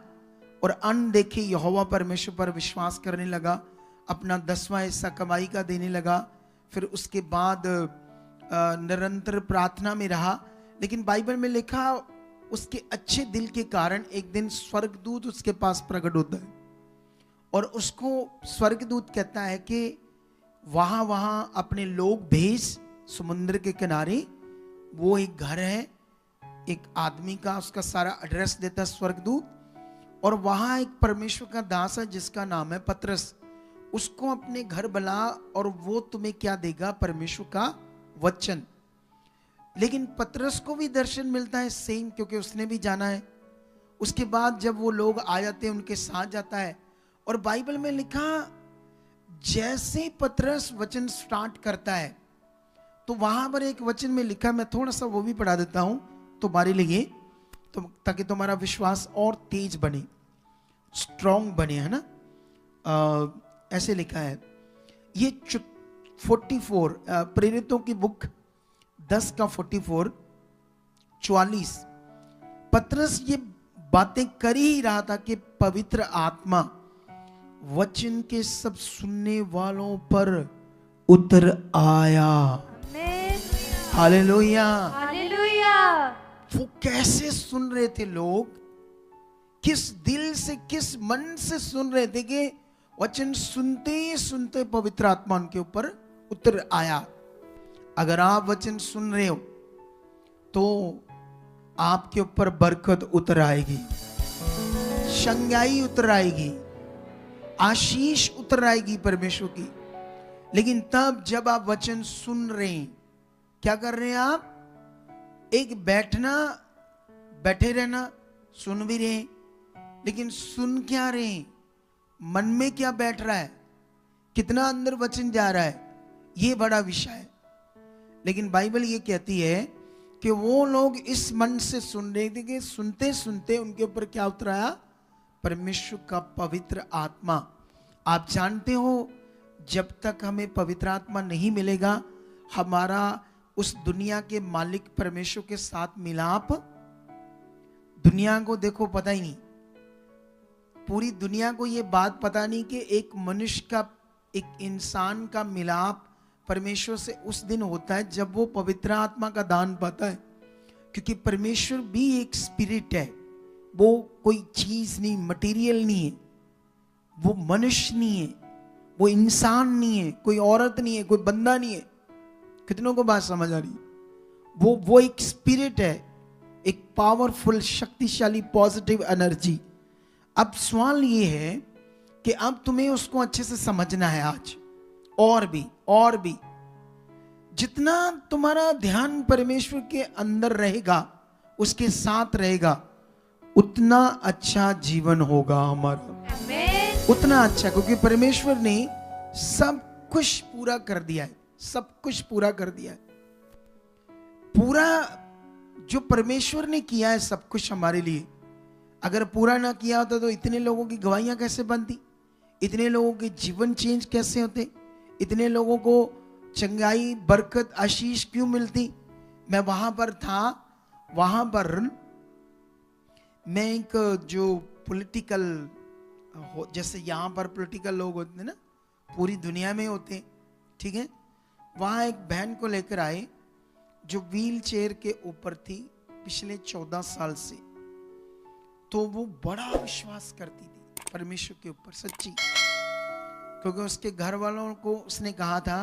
और अनदेखे यहोवा परमेश्वर पर विश्वास करने लगा, अपना 10वां हिस्सा कमाई का देने लगा। फिर उसके बाद निरंतर प्रार्थना में रहा। लेकिन बाइबल में लिखा, उसके अच्छे दिल के कारण एक दिन स्वर्गदूत उसके पास प्रकट होता है और उसको स्वर्गदूत कहता है कि वहां अपने लोग भेज, समुद्र के किनारे वो एक घर है एक आदमी का, उसका सारा एड्रेस देता है स्वर्गदूत। और वहां एक परमेश्वर का दास है जिसका नाम है पतरस, उसको अपने घर बुला और वो तुम्हें क्या देगा? परमेश्वर का वचन। लेकिन पतरस को भी दर्शन मिलता है सेम, क्योंकि उसने भी जाना है। उसके बाद जब वो लोग आ जाते हैं उनके साथ जाता है, और बाइबल में लिखा जैसे पतरस वचन स्टार्ट करता है तो वहां पर एक वचन में लिखा, मैं थोड़ा सा वो भी पढ़ा देता हूं तुम्हारे लिए, तो ताकि तुम्हारा विश्वास और तेज बने, स्ट्रॉन्ग बने, है ना। ऐसे लिखा है, ये 44 प्रेरितों की बुक 10 का 44 पतरस ये बातें कर ही रहा था कि पवित्र आत्मा वचन के सब सुनने वालों पर उतर आया। Hallelujah, hallelujah. वो कैसे सुन रहे थे लोग, किस दिल से, किस मन से सुन रहे थे कि वचन सुनते सुनते पवित्र आत्मा उनके ऊपर उतर आया। अगर आप वचन सुन रहे हो तो आपके ऊपर बरकत उतर आएगी, शंगाई उतर आएगी, आशीष उतर आएगी परमेश्वर की। लेकिन तब जब आप वचन सुन रहे हैं, क्या कर रहे हैं आप? एक बैठना, बैठे रहना, सुन भी रहे हैं, लेकिन सुन क्या रहे हैं? मन में क्या बैठ रहा है, कितना अंदर वचन जा रहा है, ये बड़ा विषय है। लेकिन बाइबल ये कहती है कि वो लोग इस मन से सुन रहे थे कि सुनते सुनते उनके ऊपर क्या उतराया? परमेश्वर का पवित्र आत्मा। आप जानते हो, जब तक हमें पवित्र आत्मा नहीं मिलेगा, हमारा उस दुनिया के मालिक परमेश्वर के साथ मिलाप, दुनिया को देखो पता ही नहीं, पूरी दुनिया को ये बात पता नहीं कि एक मनुष्य का, एक इंसान का मिलाप परमेश्वर से उस दिन होता है जब वो पवित्र आत्मा का दान पाता है। क्योंकि परमेश्वर भी एक स्पिरिट है, वो कोई चीज नहीं, मटेरियल नहीं है, वो मनुष्य नहीं है, वो इंसान नहीं है, कोई औरत नहीं है, कोई बंदा नहीं है। कितनों को बात समझ आ रही? वो एक स्पिरिट है, एक पावरफुल, शक्तिशाली, पॉजिटिव एनर्जी। अब सवाल ये है कि अब तुम्हें उसको अच्छे से समझना है आज, और भी जितना तुम्हारा ध्यान परमेश्वर के अंदर रहेगा, उसके साथ रहेगा, उतना अच्छा जीवन होगा हमारा, उतना अच्छा। क्योंकि परमेश्वर ने सब कुछ पूरा कर दिया है, सब कुछ पूरा कर दिया है। पूरा जो परमेश्वर ने किया है सब कुछ हमारे लिए, अगर पूरा ना किया होता तो इतने लोगों की गवाहियां कैसे बनती, इतने लोगों के जीवन चेंज कैसे होते, इतने लोगों को चंगाई, बरकत, आशीष क्यों मिलती। मैं वहां पर था, वहां पर मैं एक जो पॉलिटिकल, जैसे यहाँ पर पॉलिटिकल लोग होते हैं ना, पूरी दुनिया में होते, ठीक है, वहां एक बहन को लेकर आए जो व्हील चेयर के ऊपर थी पिछले 14 साल से। तो वो बड़ा विश्वास करती थी परमेश्वर के ऊपर, सच्ची। क्योंकि उसके घर वालों को उसने कहा था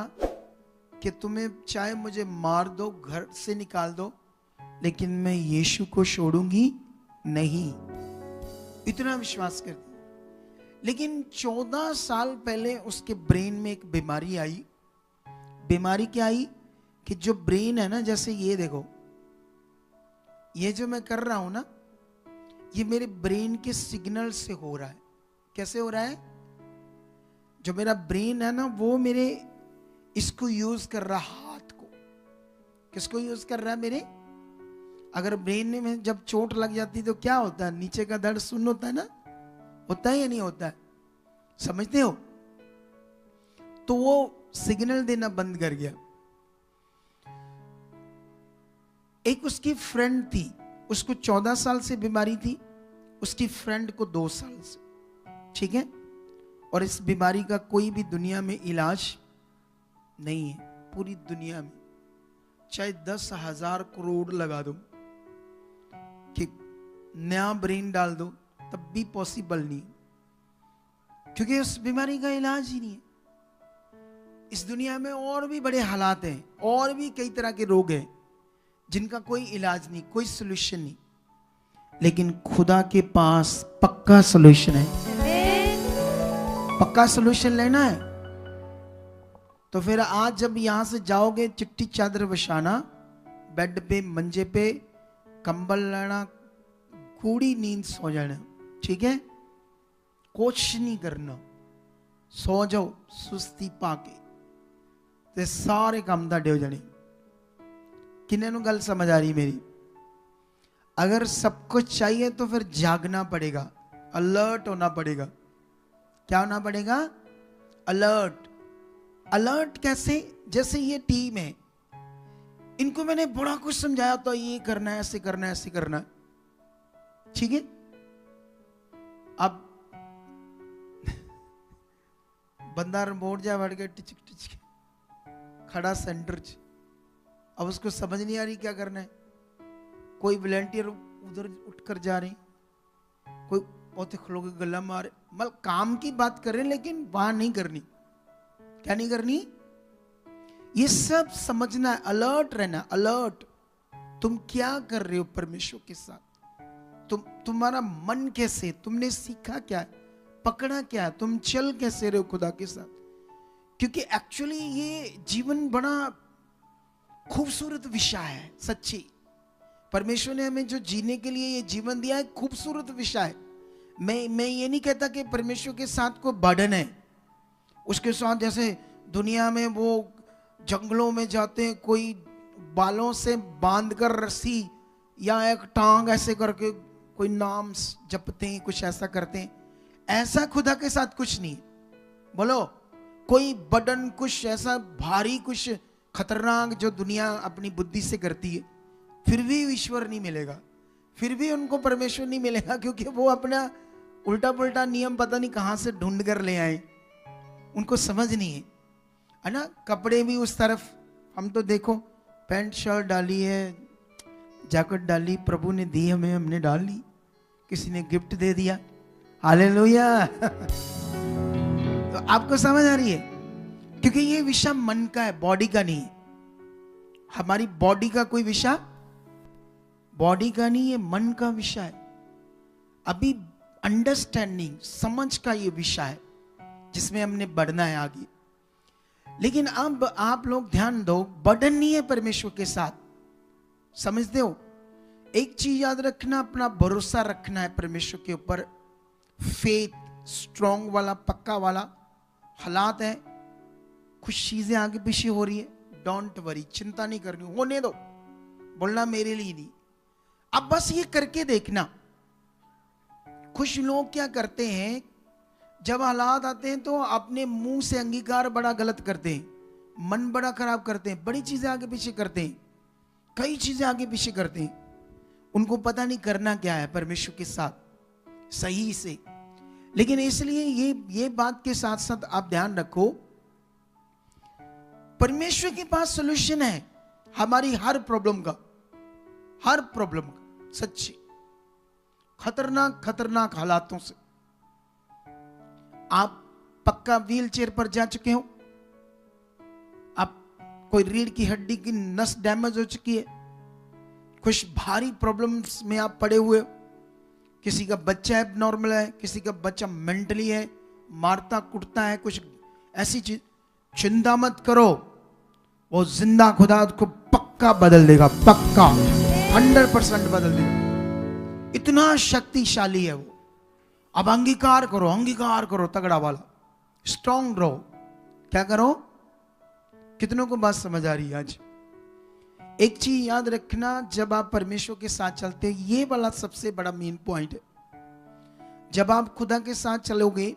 कि तुम्हें चाहे मुझे मार दो, घर से निकाल दो, लेकिन मैं यीशु को छोड़ूंगी नहीं। इतना विश्वास करती। लेकिन 14 साल पहले उसके ब्रेन में एक बीमारी आई। बीमारी क्या आई कि जो ब्रेन है ना, जैसे ये देखो, ये जो मैं कर रहा हूं ना, ये मेरे ब्रेन के सिग्नल से हो रहा है। कैसे हो रहा है? जो मेरा ब्रेन है ना, वो मेरे इसको यूज कर रहा, हाथ को। किसको यूज कर रहा है? मेरे। अगर ब्रेन में जब चोट लग जाती तो क्या होता है? नीचे का दर्द सुन्न होता है ना, होता है या नहीं होता है? समझते हो? तो वो सिग्नल देना बंद कर गया। एक उसकी फ्रेंड थी, उसको 14 साल से बीमारी थी, उसकी फ्रेंड को 2 साल से, ठीक है। और इस बीमारी का कोई भी दुनिया में इलाज नहीं है, पूरी दुनिया में। चाहे 10,000 करोड़ लगा दो कि नया ब्रेन डाल दो, तब भी पॉसिबल नहीं, क्योंकि उस बीमारी का इलाज ही नहीं है। इस दुनिया में और भी बड़े हालात हैं, और भी कई तरह के रोग हैं जिनका कोई इलाज नहीं, कोई सॉल्यूशन नहीं, लेकिन खुदा के पास पक्का सॉल्यूशन है। पक्का सॉल्यूशन लेना है तो फिर आज जब यहां से जाओगे, चिट्टी चादर बिछाना, बेड पे, मंजे पे, कंबल लेना, गूढ़ी नींद सो जाना, ठीक है। कुछ नहीं करना, सो जाओ सुस्ती पाके, ते सारे काम ਤੁਹਾਡੇ हो जाने। किन्ने नु गल समझ आ रही मेरी? अगर सब कुछ चाहिए तो फिर जागना पड़ेगा, अलर्ट होना पड़ेगा। क्या होना पड़ेगा? अलर्ट। अलर्ट कैसे? जैसे ये टीम है, इनको मैंने बड़ा कुछ समझाया तो ये करना है, ऐसे करना है, ऐसे करना है, ठीक है। अब बंदा रिमोट जा बैठ के टिचक टिचक खड़ा सेंटर च, अब उसको समझ नहीं आ रही क्या करना है। कोई वॉलंटियर उधर उठकर जा रहे, कोई पौधे खलो के गला मारे, मतलब काम की बात कर रहे हैं लेकिन वहां नहीं करनी। क्या नहीं करनी? ये सब समझना है, अलर्ट रहना, अलर्ट। तुम क्या कर रहे हो परमेश्वर के साथ? तुम्हारा मन कैसे, तुमने सीखा क्या है, पकड़ा क्या है, तुम चल कैसे रहे हो खुदा के साथ? क्योंकि एक्चुअली ये जीवन बड़ा खूबसूरत विषय है, सच्ची। परमेश्वर ने हमें जो जीने के लिए ये जीवन दिया है, खूबसूरत विषय है। मैं ये नहीं कहता कि परमेश्वर के साथ कोई बर्डन है, उसके साथ जैसे दुनिया में वो जंगलों में जाते हैं, कोई बालों से बांधकर रस्सी या एक टांग ऐसे करके कोई नाम जपते हैं, कुछ ऐसा करते हैं। ऐसा खुदा के साथ कुछ नहीं। बोलो, कोई बर्डन, कुछ ऐसा भारी, कुछ खतरनाक जो दुनिया अपनी बुद्धि से करती है, फिर भी ईश्वर नहीं मिलेगा, फिर भी उनको परमेश्वर नहीं मिलेगा, क्योंकि वो अपना उल्टा पुल्टा नियम पता नहीं कहां से ढूंढ कर ले आए, उनको समझ नहीं है ना। कपड़े भी उस तरफ, हम तो देखो पैंट शर्ट डाली है, जैकेट डाली, प्रभु ने दी हमें, हमने डाल ली, किसी ने गिफ्ट दे दिया, हालेलुया। तो आपको समझ आ रही है? क्योंकि ये विषय मन का है, बॉडी का नहीं है। हमारी बॉडी का कोई विषय बॉडी का नहीं है, मन का विषय है। अभी अंडरस्टैंडिंग, समझ का ये विषय है जिसमें हमने बढ़ना है आगे। लेकिन अब आप लोग ध्यान दो, बर्डन नहीं है परमेश्वर के साथ, समझते हो? एक चीज याद रखना, अपना भरोसा रखना है परमेश्वर के ऊपर। फेथ स्ट्रॉन्ग वाला, पक्का वाला। हालात है, कुछ चीजें आगे पीछे हो रही है, डोंट वरी, चिंता नहीं करनी, होने दो, बोलना मेरे लिए नहीं। अब बस ये करके देखना। कुछ लोग क्या करते हैं, जब हालात आते हैं तो अपने मुंह से अंगीकार बड़ा गलत करते हैं, मन बड़ा खराब करते हैं, बड़ी चीजें आगे पीछे करते हैं, कई चीजें आगे पीछे करते हैं। उनको पता नहीं करना क्या है परमेश्वर के साथ सही से। लेकिन इसलिए ये बात के साथ साथ आप ध्यान रखो, परमेश्वर के पास सॉल्यूशन है हमारी हर प्रॉब्लम का, हर प्रॉब्लम का, सच्ची। खतरनाक खतरनाक हालातों से आप पक्का व्हील चेयर पर जा चुके हो, आप कोई रीढ़ की हड्डी की नस डैमेज हो चुकी है, कुछ भारी प्रॉब्लम्स में आप पड़े हुए हो, किसी का बच्चा एबनॉर्मल है, किसी का बच्चा मेंटली है, मारता कुटता है, कुछ ऐसी चीज, चिंता मत करो, वो जिंदा खुदा को पक्का बदल देगा, पक्का 100% बदल देगा। इतना शक्तिशाली है वो। अब अंगीकार करो, अंगीकार करो, तगड़ा वाला, स्ट्रॉन्ग रहो। क्या करो? कितनों को बात समझ आ रही है आज? एक चीज याद रखना, जब आप परमेश्वर के साथ चलते हैं, ये वाला सबसे बड़ा मेन पॉइंट है। जब आप खुदा के साथ चलोगे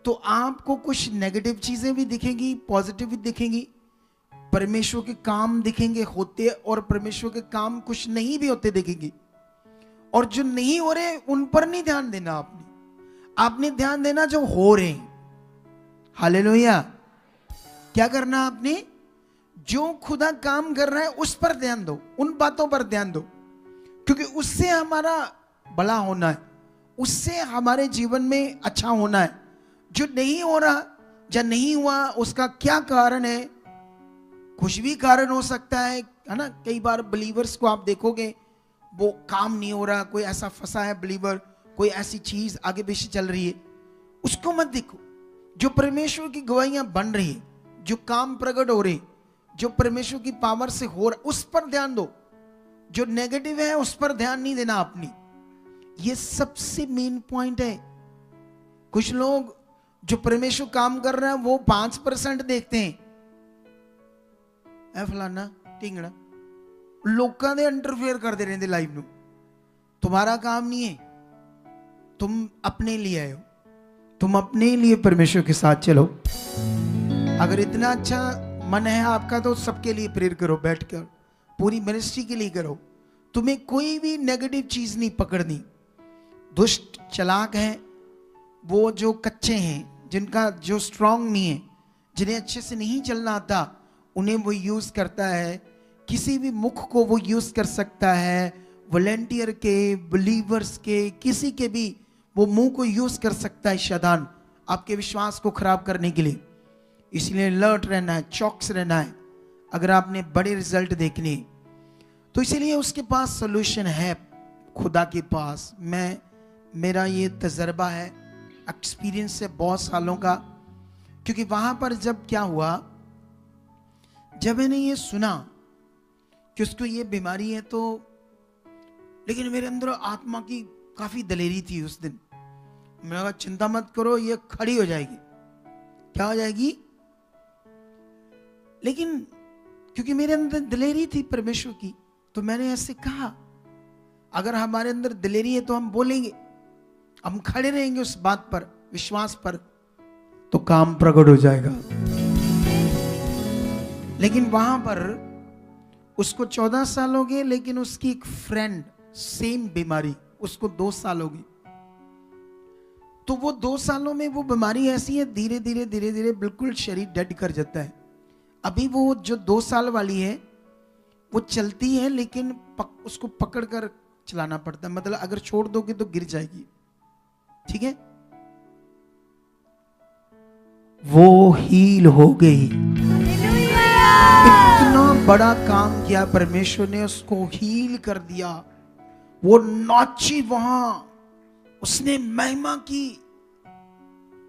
तो आपको कुछ नेगेटिव चीजें भी दिखेंगी, पॉजिटिव भी दिखेंगी, परमेश्वर के काम दिखेंगे होते, और परमेश्वर के काम कुछ नहीं भी होते दिखेंगे। और जो नहीं हो रहे उन पर नहीं ध्यान देना, आपने ध्यान देना जो हो रहे हैं। हालेलुया। क्या करना आपने? जो खुदा काम कर रहा है उस पर ध्यान दो, उन बातों पर ध्यान दो, क्योंकि उससे हमारा भला होना है, उससे हमारे जीवन में अच्छा होना है। जो नहीं हो रहा या नहीं हुआ, उसका क्या कारण है? कुछ भी कारण हो सकता है ना। कई बार बिलीवर्स को आप देखोगे, वो काम नहीं हो रहा, कोई ऐसा फंसा है बिलीवर, कोई ऐसी चीज आगे पीछे चल रही है, उसको मत देखो। जो परमेश्वर की गवाहियां बन रही है, जो काम प्रकट हो रहे, जो परमेश्वर की पावर से हो रहा, उस पर ध्यान दो। जो नेगेटिव है उस पर ध्यान नहीं देना अपनी। ये सबसे मेन पॉइंट है। कुछ लोग जो परमेश्वर काम कर रहे हैं वो 5% देखते हैं, ऐ फलाना टिंगड़ा, लोगों ने इंटरफेयर करते रहते लाइफ में। तुम्हारा काम नहीं है, तुम अपने लिए आए हो, तुम अपने लिए परमेश्वर के साथ चलो। अगर इतना अच्छा मन है आपका तो सबके लिए प्रेयर करो, बैठकर पूरी मिनिस्ट्री के लिए करो। तुम्हें कोई भी नेगेटिव चीज नहीं पकड़नी। दुष्ट चालाक हैं वो जो कच्चे हैं, जिनका जो स्ट्रांग नहीं है, जिन्हें अच्छे से नहीं चलना आता, उन्हें वो यूज करता है किसी भी मुख को वो यूज कर सकता है, वॉलेंटियर के, बिलीवर्स के, किसी के भी वो मुंह को यूज कर सकता है शैतान आपके विश्वास को खराब करने के लिए। इसलिए अलर्ट रहना है, चौकस रहना है अगर आपने बड़े रिजल्ट देखने हैं। तो इसीलिए उसके पास सोल्यूशन है, खुदा के पास। मेरा ये तजर्बा है, एक्सपीरियंस है बहुत सालों का। क्योंकि वहां पर जब क्या हुआ, जब मैंने ये सुना कि उसको ये बीमारी है, तो लेकिन मेरे अंदर आत्मा की काफी दलेरी थी उस दिन। मैंने कहा चिंता मत करो, ये खड़ी हो जाएगी। क्या हो जाएगी? लेकिन क्योंकि मेरे अंदर दिलेरी थी परमेश्वर की, तो मैंने ऐसे कहा अगर हमारे अंदर दिलेरी है तो हम बोलेंगे, हम खड़े रहेंगे उस बात पर, विश्वास पर, तो काम प्रकट हो जाएगा। लेकिन वहां पर उसको 14 साल हो गए, लेकिन उसकी एक फ्रेंड सेम बीमारी, उसको 2 साल हो गए। तो वो 2 सालों में वो बीमारी ऐसी है, धीरे धीरे धीरे धीरे बिल्कुल शरीर डेड कर जाता है। अभी वो जो 2 साल वाली है वो चलती है, लेकिन उसको पकड़ कर चलाना पड़ता है, मतलब अगर छोड़ दोगे तो गिर जाएगी। ठीक है, वो हील हो गई। इतना बड़ा काम किया परमेश्वर ने, उसको हील कर दिया। वो नाची वहां, उसने महिमा की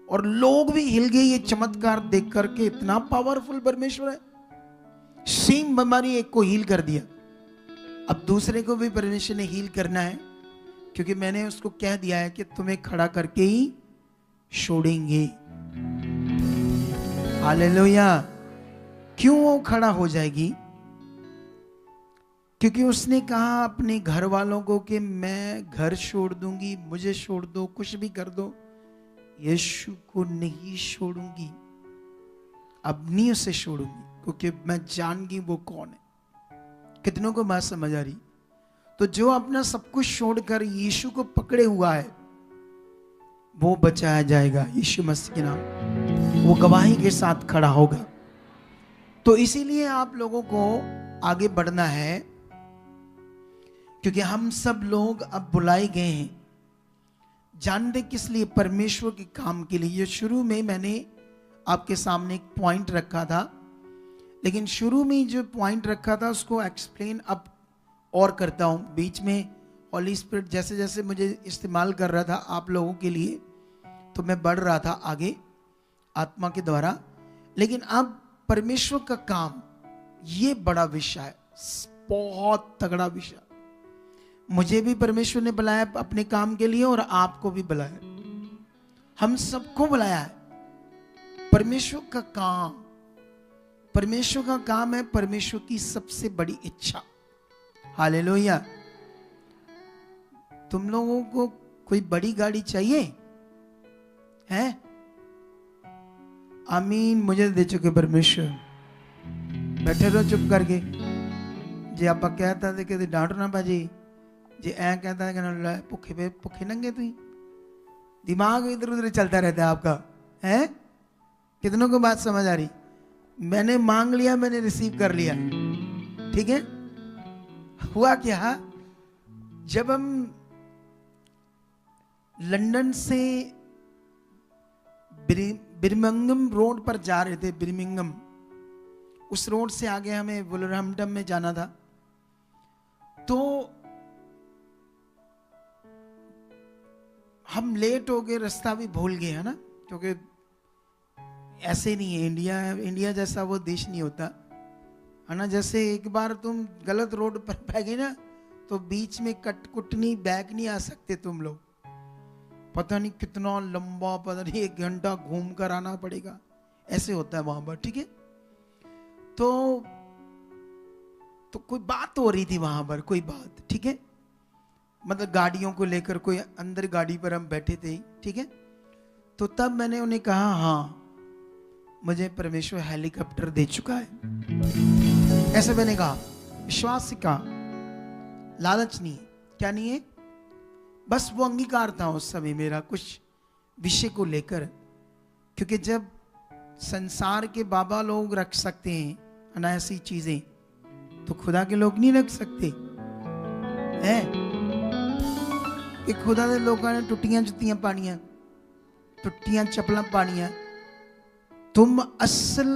और लोग भी हिल गए ये चमत्कार देख करके। इतना पावरफुल परमेश्वर है। सेम बीमारी एक को हील कर दिया, अब दूसरे को भी परमेश्वर ने हील करना है, क्योंकि मैंने उसको कह दिया है कि तुम्हें खड़ा करके ही छोड़ेंगे। हालेलुया। क्यों वो खड़ा हो जाएगी? क्योंकि उसने कहा अपने घर वालों को कि मैं घर छोड़ दूंगी, मुझे छोड़ दो, कुछ भी कर दो, यीशु को नहीं छोड़ूंगी। अब नहीं उसे छोड़ूंगी, क्योंकि मैं जान गई वो कौन है। कितनों को बात समझ आ रही? तो जो अपना सब कुछ छोड़कर यीशु को पकड़े हुआ है वो बचाया जाएगा यीशु मसीह के नाम। वो गवाही के साथ खड़ा होगा। तो इसीलिए आप लोगों को आगे बढ़ना है, क्योंकि हम सब लोग अब बुलाए गए हैं। जानते किस लिए? परमेश्वर के काम के लिए। ये शुरू में मैंने आपके सामने एक पॉइंट रखा था, लेकिन शुरू में जो पॉइंट रखा था उसको एक्सप्लेन अब और करता हूं। बीच में हॉली स्पिरिट जैसे जैसे मुझे इस्तेमाल कर रहा था आप लोगों के लिए, तो मैं बढ़ रहा था आगे आत्मा के द्वारा। लेकिन अब परमेश्वर का काम, ये बड़ा विषय है, बहुत तगड़ा विषय। मुझे भी परमेश्वर ने बुलाया अपने काम के लिए और आपको भी बुलाया, हम सबको बुलाया है। परमेश्वर का काम, परमेश्वर का काम है परमेश्वर की सबसे बड़ी इच्छा। हालेलुया। तुम लोगों को कोई बड़ी गाड़ी चाहिए है? आमीन। मुझे दे चुके परमेश्वर। बैठे रहो चुप करके। जे आप कहता थे कि डांटो ना बाजी, जे ऐ कहता है कि भुखे भुखे नंगे तुम, दिमाग इधर उधर चलता रहता है आपका, है? कितनों को बात समझ आ रही? मैंने मांग लिया, मैंने रिसीव कर लिया। ठीक है। हुआ क्या, जब हम लंदन से बिर्मिंघम रोड पर जा रहे थे, बिर्मिंघम, उस रोड से आगे हमें वुलरहम्पटन में जाना था, तो हम लेट हो गए, रास्ता भी भूल गए, है ना? क्योंकि ऐसे नहीं है, इंडिया जैसा वो देश नहीं होता, है ना? जैसे एक बार तुम गलत रोड पर पै गए ना, तो बीच में कटकुटनी बैक नहीं आ सकते तुम लोग। पता नहीं कितना लंबा, पता नहीं 1 घंटा घूम कर आना पड़ेगा, ऐसे होता है वहां पर। ठीक है। तो कोई बात हो रही थी वहां पर, कोई बात, ठीक है, मतलब गाड़ियों को लेकर, कोई अंदर गाड़ी पर हम बैठे थे, ठीक है। तो तब मैंने उन्हें कहा, हाँ मुझे परमेश्वर हेलीकॉप्टर दे चुका है, ऐसे मैंने कहा, विश्वास से कहा, लालच नहीं। क्या नहीं है? बस वो अंगीकार था उस समय मेरा कुछ विषय को लेकर। क्योंकि जब संसार के बाबा लोग रख सकते हैं अनायासी चीजें, तो खुदा के लोग नहीं रख सकते हैं कि खुदा के लोगों ने टुट्टियां जुत्तियां पानियां, टुट्टियां चप्पलां पानियां। तुम असल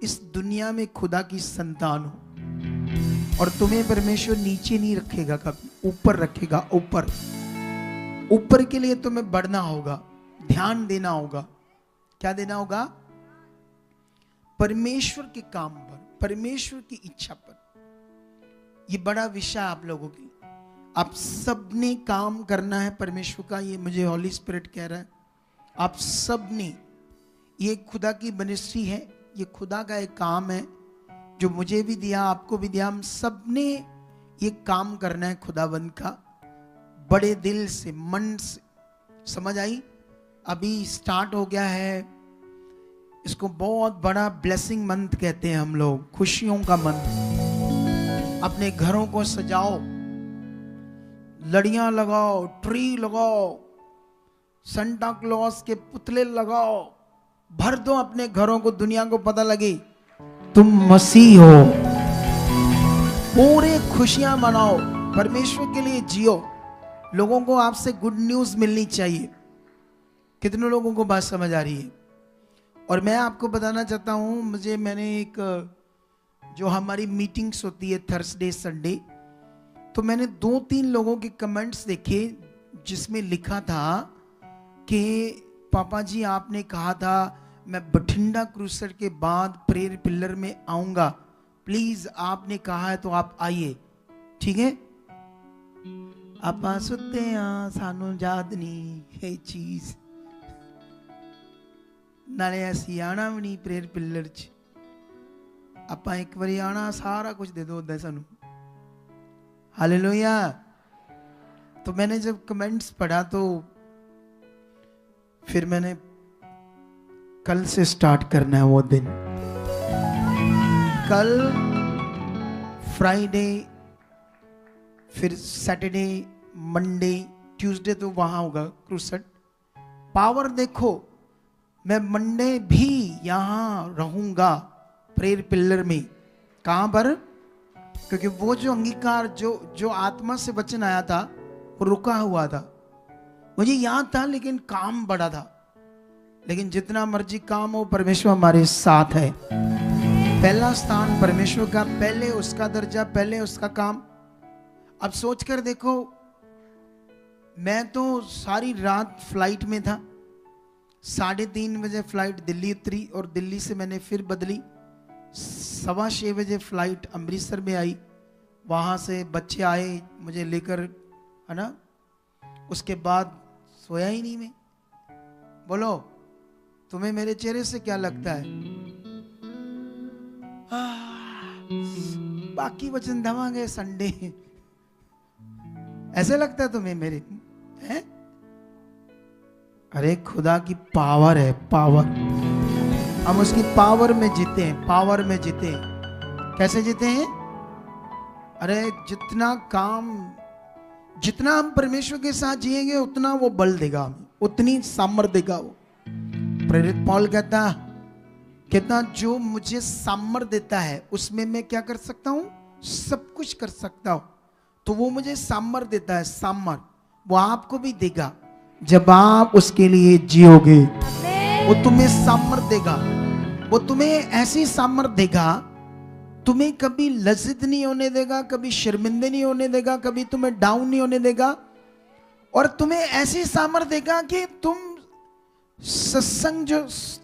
इस दुनिया में खुदा की संतान हो और तुम्हें परमेश्वर नीचे नहीं रखेगा, कभी ऊपर रखेगा। ऊपर ऊपर के लिए तुम्हें बढ़ना होगा, ध्यान देना होगा। क्या देना होगा? परमेश्वर के काम पर, परमेश्वर की इच्छा पर। ये बड़ा विषय आप लोगों के लिए, आप सबने काम करना है परमेश्वर का। ये मुझे हॉली स्पिरिट कह रहा है, आप सबने, ये खुदा की मिनिस्ट्री है, ये खुदा का एक काम है जो मुझे भी दिया, आपको भी दिया। हम सबने ये काम करना है खुदाबंद का, बड़े दिल से, मन से। समझ आई? अभी स्टार्ट हो गया है, इसको बहुत बड़ा ब्लेसिंग मंथ कहते हैं हम लोग, खुशियों का मंथ। अपने घरों को सजाओ, लड़ियां लगाओ, ट्री लगाओ, संता क्लॉज के पुतले लगाओ, भर दो अपने घरों को, दुनिया को पता लगे तुम मसीह हो। पूरे खुशियां मनाओ, परमेश्वर के लिए जियो। लोगों को आपसे गुड न्यूज मिलनी चाहिए। कितने लोगों को बात समझ आ रही है? और मैं आपको बताना चाहता हूं, मैंने एक जो हमारी मीटिंग्स होती है थर्सडे संडे, तो मैंने 2-3 लोगों के कमेंट्स देखे जिसमें लिखा था कि पापा जी आपने कहा था मैं बठिंडा क्रूसर के बाद प्रेयर पिलर में आऊंगा, प्लीज आपने कहा है तो आप आइए, ठीक है? आप सुनते हैं, सानू याद नहीं है चीज, नाले ऐसी आना भी नहीं प्रेयर पिलर च। आप एक बारी आना, सारा कुछ दे दो सानू। हालेलुया। तो मैंने जब कमेंट्स पढ़ा तो फिर मैंने कल से स्टार्ट करना है वो दिन। कल फ्राइडे, फिर सैटरडे, मंडे, ट्यूसडे तो वहां होगा क्रूसेड। पावर देखो, मैं मंडे भी यहां रहूंगा प्रेयर पिलर में। कहां पर? क्योंकि वो जो अंगीकार, जो आत्मा से वचन आया था वो रुका हुआ था। मुझे याद था लेकिन काम बड़ा था। लेकिन जितना मर्जी काम हो, परमेश्वर हमारे साथ है। पहला स्थान परमेश्वर का, पहले उसका दर्जा, पहले उसका काम। अब सोचकर देखो, मैं तो सारी रात फ्लाइट में था। 3:30 बजे फ्लाइट दिल्ली उतरी और दिल्ली से मैंने फिर बदली। 6:15 बजे फ्लाइट अमृतसर में आई। वहां से बच्चे आए मुझे लेकर, है ना। उसके बाद सोया ही नहीं मैं। बोलो, तुम्हें मेरे चेहरे से क्या लगता है? बाकी वचन दवांगे संडे, ऐसे लगता है तुम्हें मेरे हैं? अरे खुदा की पावर है, पावर। हम उसकी पावर में जीते हैं, पावर में जीते हैं। कैसे जीते हैं? अरे जितना हम परमेश्वर के साथ जिएंगे उतना वो बल देगा हमें, उतनी सामर्थ देगा वो। प्रेरित पौल कहता जो मुझे सामर्थ देता है उसमें मैं क्या कर सकता हूं? सब कुछ कर सकता हूं। तो वो मुझे सामर्थ देता है, सामर्थ वो आपको भी देगा जब आप उसके लिए जियोगे। वो तुम्हें सामर्थ देगा, वो तुम्हें ऐसी सामर्थ देगा, तुम्हें कभी लज्जित नहीं होने देगा, कभी शर्मिंदे नहीं होने देगा, कभी तुम्हें डाउन नहीं होने देगा। और तुम्हें ऐसी सामर्थ देगा कि तुम सत्संग जो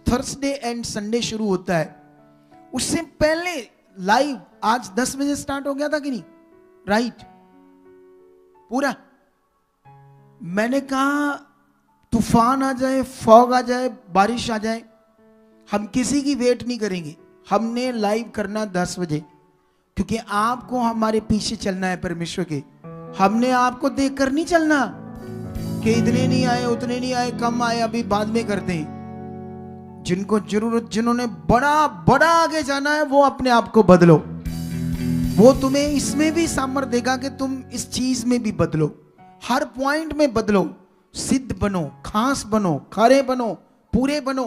थर्सडे एंड संडे शुरू होता है उससे पहले लाइव, आज 10 बजे स्टार्ट हो गया था कि नहीं? राइट, पूरा। मैंने कहा तूफान आ जाए, फॉग आ जाए, बारिश आ जाए, हम किसी की वेट नहीं करेंगे। हमने लाइव करना 10 बजे, क्योंकि आपको हमारे पीछे चलना है परमेश्वर के। हमने आपको देखकर नहीं चलना कि इतने नहीं आए, उतने नहीं आए, कम आए, अभी बाद में करते हैं। जिनको जरूरत, जिन्होंने बड़ा बड़ा आगे जाना है, वो अपने आप को बदलो। वो तुम्हें इसमें भी सामर्थ देगा कि तुम इस चीज में भी बदलो, हर पॉइंट में बदलो, सिद्ध बनो, खास बनो, खरे बनो, पूरे बनो।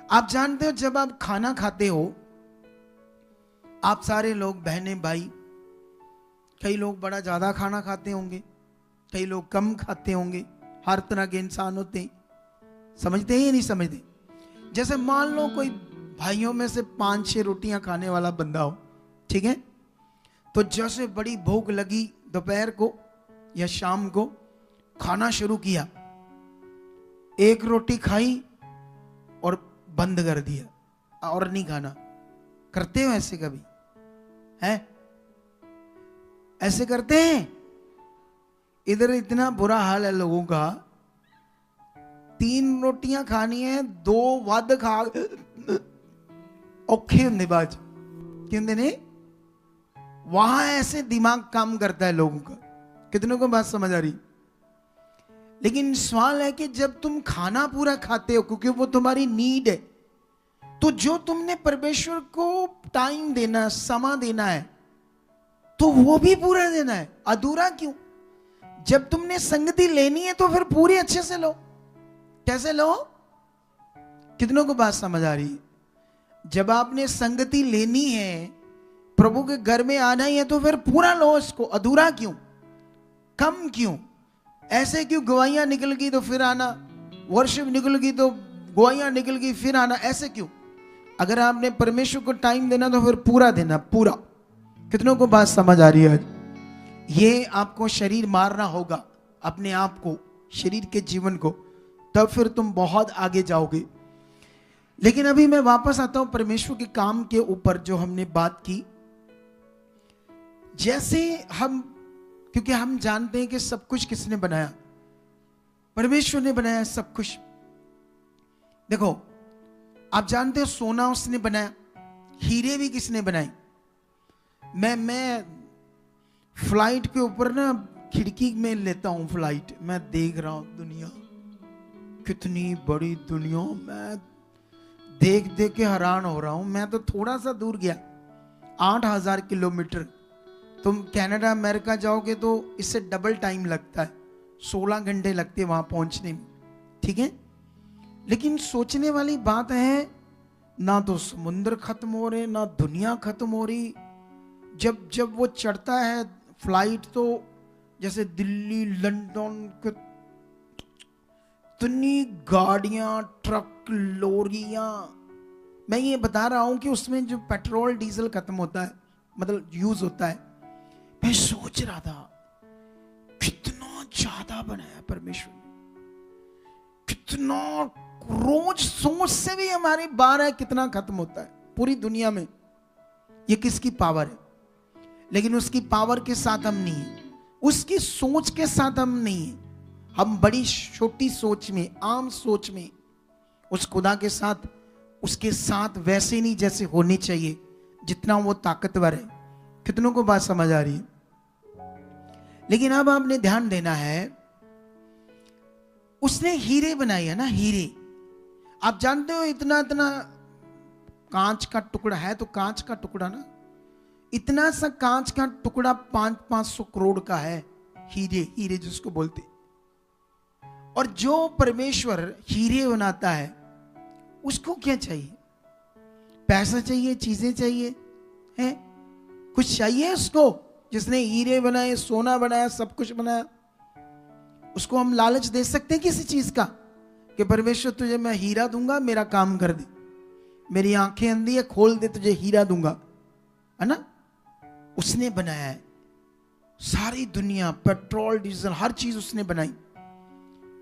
आप जानते हो जब आप खाना खाते हो आप सारे लोग बहनें भाई, कई लोग बड़ा ज़्यादा खाना खाते होंगे, कई लोग कम खाते होंगे, हर तरह के इंसान होते हैं। समझते हैं या नहीं समझते? जैसे मान लो कोई भाइयों में से 5-6 रोटियां खाने वाला बंदा हो, ठीक है, तो जैसे बड़ी भूख लगी दोपहर को या शाम को, खाना शुरू किया, एक रोटी खाई और बंद कर दिया और नहीं खाना। करते हो ऐसे कभी? है ऐसे करते हैं? इधर इतना बुरा हाल है लोगों का, 3 रोटियां खानी है, 2 वध खा औखे होंगे बाज कहते ने। वहां ऐसे दिमाग काम करता है लोगों का। कितनों को बात समझ आ रही? लेकिन सवाल है कि जब तुम खाना पूरा खाते हो, क्योंकि वो तुम्हारी नीड है, तो जो तुमने परमेश्वर को टाइम देना, समय देना है, तो वो भी पूरा देना है। अधूरा क्यों? जब तुमने संगति लेनी है तो फिर पूरी अच्छे से लो। कैसे लो? कितनों को बात समझ आ रही है? जब आपने संगति लेनी है, प्रभु के घर में आना ही है, तो फिर पूरा लो इसको। अधूरा क्यों? कम क्यों? ऐसे क्यों गवाहियां निकल गई तो फिर आना, वर्शिप निकल गई तो गवाहियां निकल गई फिर आना, ऐसे क्यों? अगर आपने परमेश्वर को टाइम देना तो फिर पूरा देना, पूरा। कितनों को बात समझ आ रही है? ये आपको शरीर मारना होगा, अपने आप को, शरीर के जीवन को, तब फिर तुम बहुत आगे जाओगे। लेकिन अभी मैं वापस आता हूं परमेश्वर के काम के ऊपर जो हमने बात की। जैसे हम, क्योंकि हम जानते हैं कि सब कुछ किसने बनाया? परमेश्वर ने बनाया सब कुछ। देखो, आप जानते हो सोना उसने बनाया, हीरे भी किसने बनाए? मैं फ्लाइट के ऊपर ना खिड़की में लेता हूं फ्लाइट, मैं देख रहा हूं दुनिया, कितनी बड़ी दुनिया, मैं देख देख के हैरान हो रहा हूं। मैं तो थोड़ा सा दूर गया, 8000 किलोमीटर। तुम कनाडा अमेरिका जाओगे तो इससे डबल टाइम लगता है, 16 घंटे लगते हैं वहां पहुंचने में, ठीक है। लेकिन सोचने वाली बात है, ना तो समुद्र खत्म हो रहे, ना दुनिया खत्म हो रही। जब जब वो चढ़ता है फ्लाइट, तो जैसे दिल्ली लंदन, इतनी गाड़ियां, ट्रक, लोरियां। मैं ये बता रहा हूं कि उसमें जो पेट्रोल डीजल खत्म होता है, मतलब यूज होता है। मैं सोच रहा था कितना ज्यादा बनाया परमेश्वर ने, कितना, रोज सोच से भी हमारी बार है कितना खत्म होता है पूरी दुनिया में। ये किसकी पावर है? लेकिन उसकी पावर के साथ हम नहीं है, उसकी सोच के साथ हम नहीं है। हम बड़ी छोटी सोच में, आम सोच में उस खुदा के साथ, उसके साथ वैसे नहीं जैसे होने चाहिए जितना वो ताकतवर है। कितनों को बात समझ आ रही है? लेकिन अब आपने ध्यान देना है, उसने हीरे बनाए है ना, हीरे। आप जानते हो इतना इतना कांच का टुकड़ा है, तो कांच का टुकड़ा ना, इतना सा कांच का टुकड़ा 500-500 करोड़ का है। हीरे, हीरे जिसको बोलते। और जो परमेश्वर हीरे बनाता है, उसको क्या चाहिए? पैसा चाहिए, चीजें चाहिए, है कुछ चाहिए उसको? जिसने हीरे बनाए, सोना बनाया, सब कुछ बनाया, उसको हम लालच दे सकते हैं किसी चीज का कि परमेश्वर तुझे मैं हीरा दूंगा, मेरा काम कर दे, मेरी आंखें अंधी है, खोल दे, तुझे हीरा दूंगा, है ना। उसने बनाया है सारी दुनिया, पेट्रोल डीजल हर चीज उसने बनाई।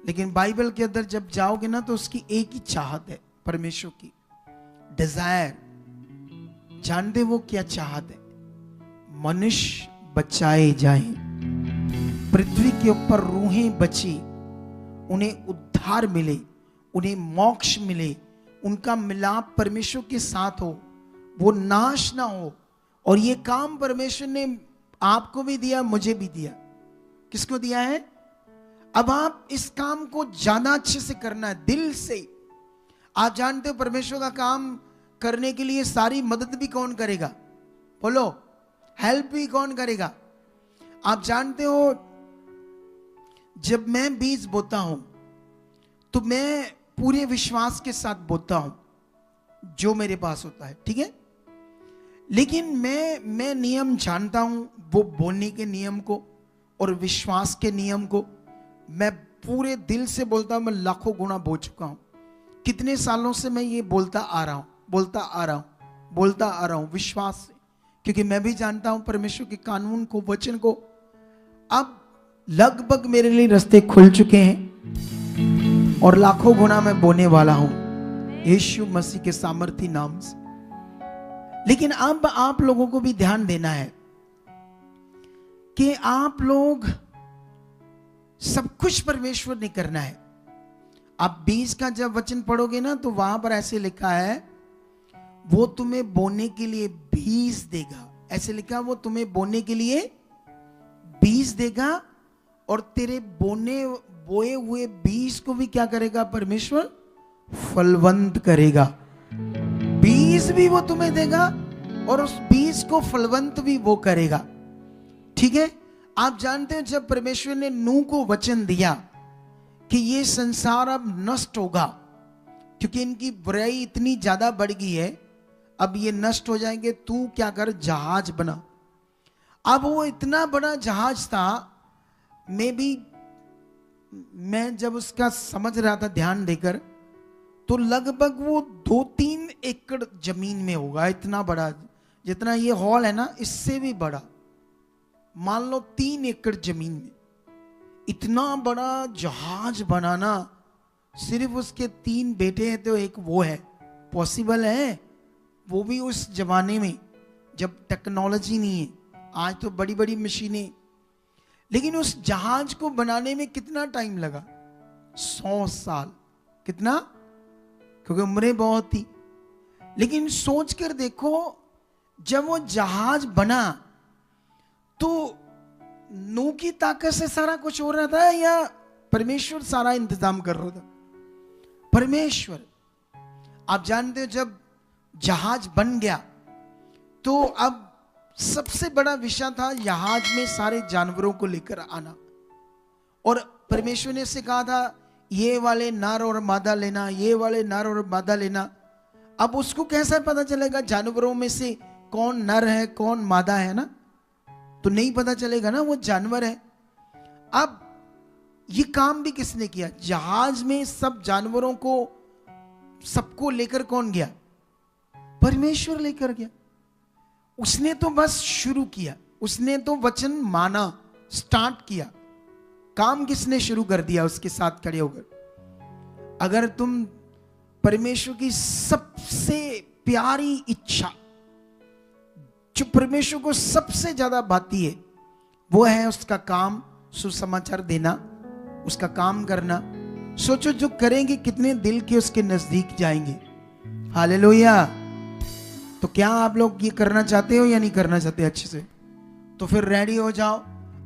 लेकिन बाइबल के अंदर जब जाओगे ना, तो उसकी एक ही चाहत है, परमेश्वर की डिजायर। जानते वो क्या चाहत है? मनुष्य बचाए जाएं, पृथ्वी के ऊपर रूहें बची, उन्हें उद्धार मिले, उन्हें मोक्ष मिले, उनका मिलाप परमेश्वर के साथ हो, वो नाश ना हो। और ये काम परमेश्वर ने आपको भी दिया, मुझे भी दिया। किसको दिया है? अब आप इस काम को ज्यादा अच्छे से करना है, दिल से। आप जानते हो परमेश्वर का काम करने के लिए सारी मदद भी कौन करेगा? बोलो, हेल्प भी कौन करेगा? आप जानते हो, जब मैं बीज बोता हूं तो मैं पूरे विश्वास के साथ बोता हूं जो मेरे पास होता है, ठीक है। लेकिन मैं नियम जानता हूं, वो बोलने के नियम को और विश्वास के नियम को मैं पूरे दिल से बोलता हूं। मैं लाखों गुना बोल चुका हूं। कितने सालों से मैं ये बोलता आ रहा हूं विश्वास से, क्योंकि मैं भी जानता हूं परमेश्वर के कानून को, वचन को। अब लगभग मेरे लिए रास्ते खुल चुके हैं और लाखों गुना मैं बोलने वाला हूं यीशु मसीह के सामर्थी नाम से। लेकिन अब आप लोगों को भी ध्यान देना है कि आप लोग सब कुछ परमेश्वर ने करना है। आप 20 का जब वचन पढ़ोगे ना, तो वहां पर ऐसे लिखा है, वो तुम्हें बोने के लिए 20 देगा। ऐसे लिखा, वो तुम्हें बोने के लिए 20 देगा और तेरे बोए हुए 20 को भी क्या करेगा परमेश्वर? फलवंत करेगा। 20 भी वो तुम्हें देगा और उस 20 को फलवंत भी वो करेगा। ठीक है। आप जानते हो जब परमेश्वर ने नूह को वचन दिया कि ये संसार अब नष्ट होगा, क्योंकि इनकी बुराई इतनी ज्यादा बढ़ गई है, अब ये नष्ट हो जाएंगे, तू क्या कर, जहाज बना। अब वो इतना बड़ा जहाज था, मैं जब उसका समझ रहा था ध्यान देकर, तो लगभग वो 2-3 एकड़ जमीन में होगा। इतना बड़ा, जितना ये हॉल है ना, इससे भी बड़ा। मान लो 3 एकड़ जमीन में इतना बड़ा जहाज बनाना, सिर्फ उसके 3 बेटे हैं तो एक वो है। पॉसिबल है? वो भी उस जमाने में जब टेक्नोलॉजी नहीं है। आज तो बड़ी बड़ी मशीनें। लेकिन उस जहाज को बनाने में कितना टाइम लगा? 100 साल। कितना? क्योंकि उम्रें बहुत थी। लेकिन सोच कर देखो, जब वो जहाज बना तो नूह की ताकत से सारा कुछ हो रहा था या परमेश्वर सारा इंतजाम कर रहा था? परमेश्वर। आप जानते हो जब जहाज बन गया तो अब सबसे बड़ा विषय था जहाज में सारे जानवरों को लेकर आना। और परमेश्वर ने से कहा था, ये वाले नर और मादा लेना, ये वाले नर और मादा लेना। अब उसको कैसा पता चलेगा जानवरों में से कौन नर है कौन मादा है ना? तो नहीं पता चलेगा ना, वो जानवर है। अब ये काम भी किसने किया? जहाज में सब जानवरों को सबको लेकर कौन गया? परमेश्वर लेकर गया। उसने तो बस शुरू किया, उसने तो वचन माना, स्टार्ट किया। काम किसने शुरू कर दिया उसके साथ खड़े होकर? अगर तुम परमेश्वर की सबसे प्यारी इच्छा, जो परमेश्वर को सबसे ज्यादा भाती है, वो है उसका काम सुसमाचार देना, उसका काम करना। सोचो जो करेंगे कितने दिल के उसके नजदीक जाएंगे। हालेलुया। तो क्या आप लोग ये करना चाहते हो या नहीं करना चाहते अच्छे से? तो फिर रेडी हो जाओ।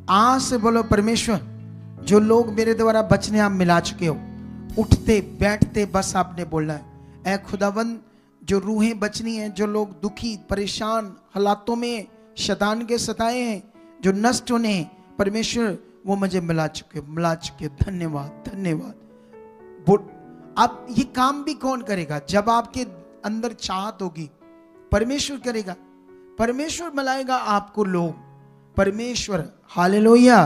आज से बोलो, परमेश्वर जो लोग मेरे द्वारा बचने आप मिला चुके हो, उठते बैठते बस आपने बोलना है, ऐ खुदावंद जो रूहें बचनी हैं, जो लोग दुखी परेशान हालातों में शैतान के सताए हैं, जो नष्ट होने हैं, परमेश्वर वो मुझे मिला चुके। धन्यवाद धन्यवाद। अब ये काम भी कौन करेगा? जब आपके अंदर चाहत होगी, परमेश्वर करेगा। परमेश्वर मिलाएगा आपको लोग, परमेश्वर। हालेलुया।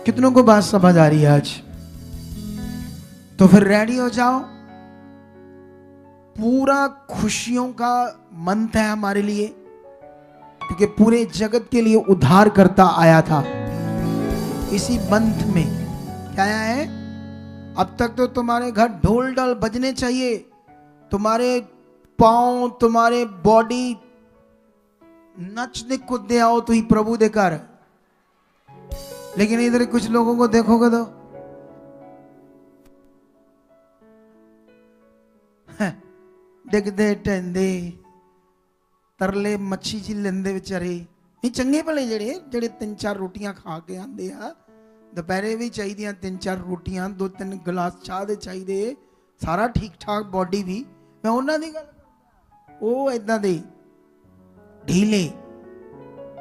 कितनों को बात समझ आ रही है आज? तो फिर रेडी हो जाओ। पूरा खुशियों का मंथ है हमारे लिए, क्योंकि पूरे जगत के लिए उद्धार करता आया था। इसी मंथ में क्या आया है? अब तक तो तुम्हारे घर ढोल ढाल बजने चाहिए, तुम्हारे पांव तुम्हारे बॉडी नचने कूदने आओ तो ही प्रभु देकर। लेकिन इधर कुछ लोगों को देखोगे तो डिगदे टहंदे तरले मच्छी जी लेंदे बेचारे। नहीं चंगे भले जेड़े 3-4 रोटियां खा के आंदे आ, दोपहरे भी चाहिए 3-4 रोटियां, 2-3 गिलास चाह दे चाहिए, सारा ठीक ठाक बॉडी भी। मैं उन्हां दी गल, वो इदां दे ढीले।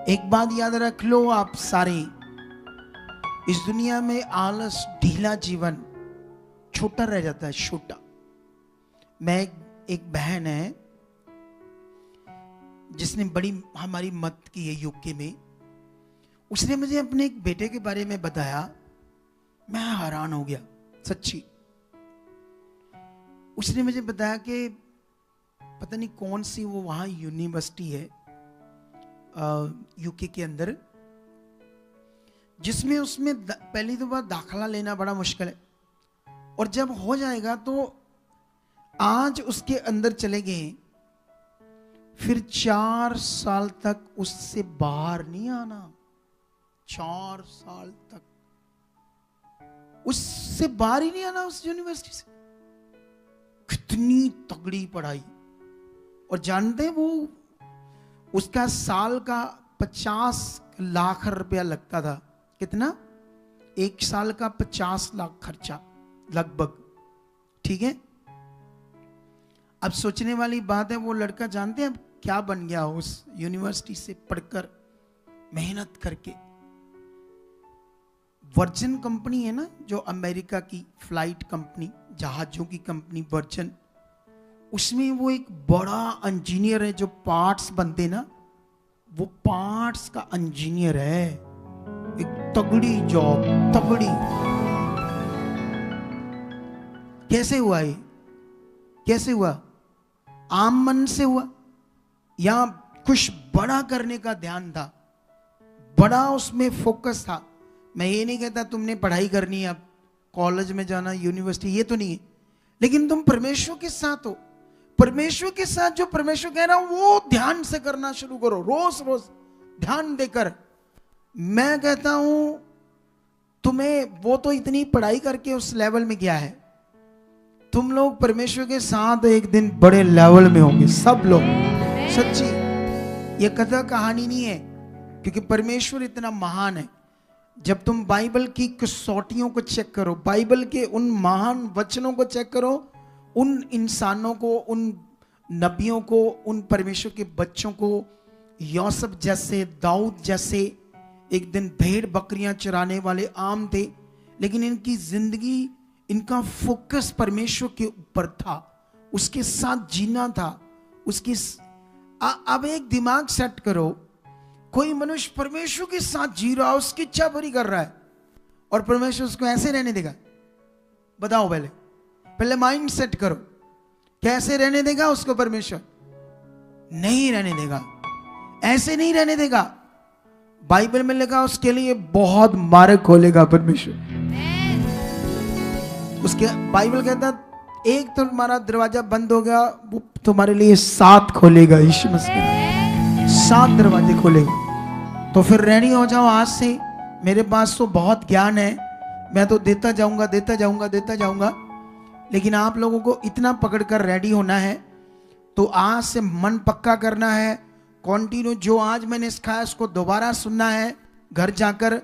एक बात याद रख लो आप सारे, इस दुनिया में आलस ढीला जीवन छोटा रह जाता है, छोटा। मैं एक बहन है, जिसने बड़ी हमारी मदद की है यूके में, उसने मुझे अपने एक बेटे के बारे में बताया। मैं हैरान हो गया सच्ची। उसने मुझे बताया कि पता नहीं कौन सी वो वहां यूनिवर्सिटी है यूके के अंदर, जिसमें उसमें पहली तो बार दाखला लेना बड़ा मुश्किल है, और जब हो जाएगा तो आज उसके अंदर चले गए, फिर 4 साल तक उससे बाहर नहीं आना। 4 साल तक उससे बाहर ही नहीं आना उस यूनिवर्सिटी से। कितनी तगड़ी पढ़ाई। और जानते हैं वो उसका साल का 50 लाख रुपया लगता था। कितना? 1 साल का 50 लाख खर्चा लगभग। ठीक है, अब सोचने वाली बात है, वो लड़का जानते हैं अब क्या बन गया उस यूनिवर्सिटी से पढ़कर मेहनत करके। वर्जिन कंपनी है ना, जो अमेरिका की फ्लाइट कंपनी, जहाजों की कंपनी वर्जिन, उसमें वो एक बड़ा इंजीनियर है। जो पार्ट्स बनते ना, वो पार्ट्स का इंजीनियर है। एक तगड़ी जॉब, तगड़ी। कैसे हुआ ये? कैसे हुआ? आम मन से हुआ या कुछ बड़ा करने का ध्यान था, बड़ा उसमें फोकस था? मैं ये नहीं कहता तुमने पढ़ाई करनी है, अब कॉलेज में जाना, यूनिवर्सिटी, ये तो नहीं है, लेकिन तुम परमेश्वर के साथ हो। परमेश्वर के साथ जो परमेश्वर कह रहा हूं वो ध्यान से करना शुरू करो, रोज रोज ध्यान देकर। मैं कहता हूं तुम्हें, वो तो इतनी पढ़ाई करके उस लेवल में गया है, तुम लोग परमेश्वर के साथ एक दिन बड़े लेवल में होंगे सब लोग। सच्ची, ये कथा कहानी नहीं है, क्योंकि परमेश्वर इतना महान है। जब तुम बाइबल की कसौटियों को चेक करो, बाइबल के उन महान वचनों को चेक करो, उन इंसानों को, उन नबियों को, उन परमेश्वर के बच्चों को, यूसुफ जैसे, दाऊद जैसे, एक दिन भेड़ बकरियां चराने वाले आम थे, लेकिन इनकी जिंदगी, इनका फोकस परमेश्वर के ऊपर था, उसके साथ जीना था। उसकी अब एक दिमाग सेट करो, कोई मनुष्य परमेश्वर के साथ जी रहा है, उसकी इच्छा पूरी कर रहा है, और परमेश्वर उसको ऐसे रहने देगा? बताओ, पहले माइंड सेट करो, कैसे रहने देगा उसको परमेश्वर? नहीं रहने देगा, ऐसे नहीं रहने देगा। बाइबल में लिखा उसके लिए बहुत मार्ग खोलेगा परमेश्वर। उसके बाइबल कहता एक तो तुम्हारा दरवाजा बंद हो गया, वो तुम्हारे लिए 7 खोलेगा। यीशु मसीह 7 दरवाजे खोलेगा। तो फिर रेडी हो जाओ आज से। मेरे पास तो बहुत ज्ञान है, मैं तो देता जाऊंगा, देता जाऊंगा, देता जाऊंगा, लेकिन आप लोगों को इतना पकड़कर रेडी होना है। तो आज से मन पक्का करना है, कॉन्टिन्यू जो आज मैंने सिखाया उसको दोबारा सुनना है, घर जाकर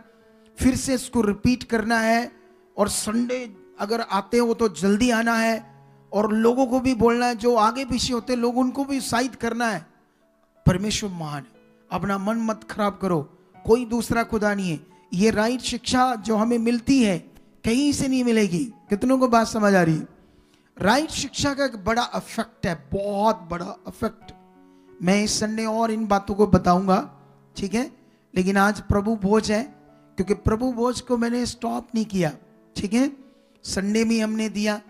फिर से इसको रिपीट करना है। और संडे अगर आते हो तो जल्दी आना है, और लोगों को भी बोलना है, जो आगे पीछे होते लोग उनको भी उत्साहित करना है। परमेश्वर महान है, अपना मन मत खराब करो, कोई दूसरा खुदा नहीं है। ये राइट शिक्षा जो हमें मिलती है कहीं से नहीं मिलेगी। कितनों को बात समझ आ रही है? राइट शिक्षा का एक बड़ा इफेक्ट है, बहुत बड़ा इफेक्ट। मैं इस संडे और इन बातों को बताऊंगा, ठीक है? लेकिन आज प्रभु भोज है, क्योंकि प्रभु भोज को मैंने स्टॉप नहीं किया, ठीक है? संडे में हमने दिया,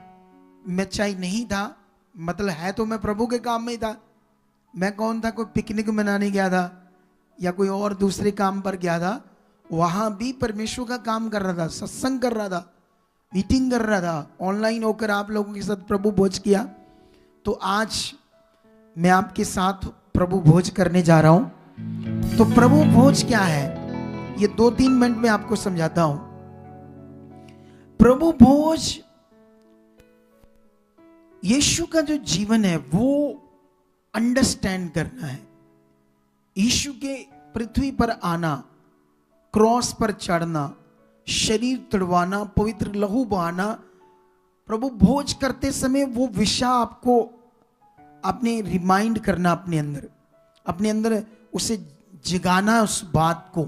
मैं चाहे नहीं था, मतलब है तो मैं प्रभु के काम में ही था। मैं कौन था? कोई पिकनिक मनाने गया था या कोई और दूसरे काम पर गया था? वहां भी परमेश्वर का काम कर रहा था, सत्संग कर रहा था, मीटिंग कर रहा था, ऑनलाइन होकर आप लोगों के साथ प्रभु भोज किया। तो आज मैं आपके साथ प्रभु भोज करने जा रहा हूं। तो प्रभु भोज क्या है, ये 2-3 मिनट में आपको समझाता हूं। प्रभु भोज यीशु का जो जीवन है वो अंडरस्टैंड करना है। यीशु के पृथ्वी पर आना, क्रॉस पर चढ़ना, शरीर तुड़वाना, पवित्र लहू बहाना, प्रभु भोज करते समय वो विषय आपको अपने रिमाइंड करना, अपने अंदर उसे जगाना उस बात को,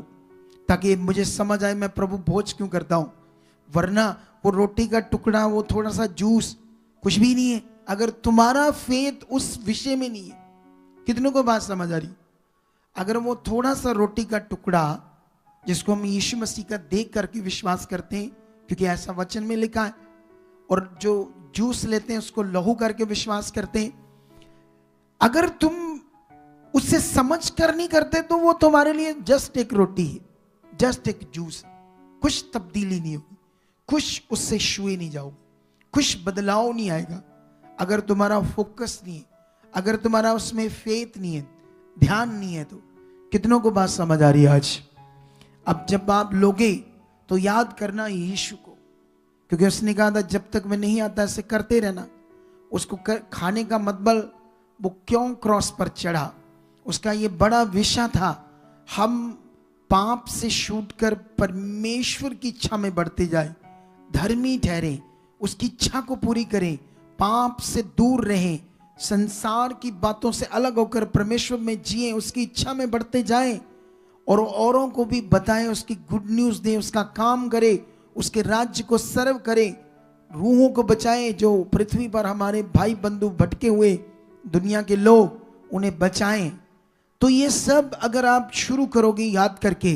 ताकि मुझे समझ आए मैं प्रभु भोज क्यों करता हूं। वरना वो रोटी का टुकड़ा, वो थोड़ा सा जूस कुछ भी नहीं है अगर तुम्हारा फेथ उस विषय में नहीं है। कितनों को बात समझ आ रही? अगर वो थोड़ा सा रोटी का टुकड़ा जिसको हम यीशु मसीह का देख करके विश्वास करते हैं, क्योंकि ऐसा वचन में लिखा है, और जो जूस लेते हैं उसको लहू करके विश्वास करते हैं, अगर तुम उससे समझ कर नहीं करते तो वो तुम्हारे लिए जस्ट एक रोटी है, जस्ट एक जूस, कुछ तब्दीली नहीं होगी, कुछ उससे छुए नहीं जाओगे, कुछ बदलाव नहीं आएगा अगर तुम्हारा फोकस नहीं है, अगर तुम्हारा उसमें फेथ नहीं है, ध्यान नहीं है। तो कितनों को बात समझ आ रही है आज? अब जब आप लोगे तो याद करना यीशु को, क्योंकि उसने कहा था जब तक मैं नहीं आता ऐसे करते रहना। उसको खाने का मतलब वो क्यों क्रॉस पर चढ़ा, उसका ये बड़ा विषय था, हम पाप से छूट कर परमेश्वर की इच्छा में बढ़ते जाए, धर्मी ठहरे, उसकी इच्छा को पूरी करें, पाप से दूर रहें, संसार की बातों से अलग होकर परमेश्वर में जिए, उसकी इच्छा में बढ़ते जाएं और औरों को भी बताएं, उसकी गुड न्यूज़ दें, उसका काम करें, उसके राज्य को सर्व करें, रूहों को बचाएं। जो पृथ्वी पर हमारे भाई बंधु भटके हुए दुनिया के लोग, उन्हें बचाएं। तो ये सब अगर आप शुरू करोगे याद करके,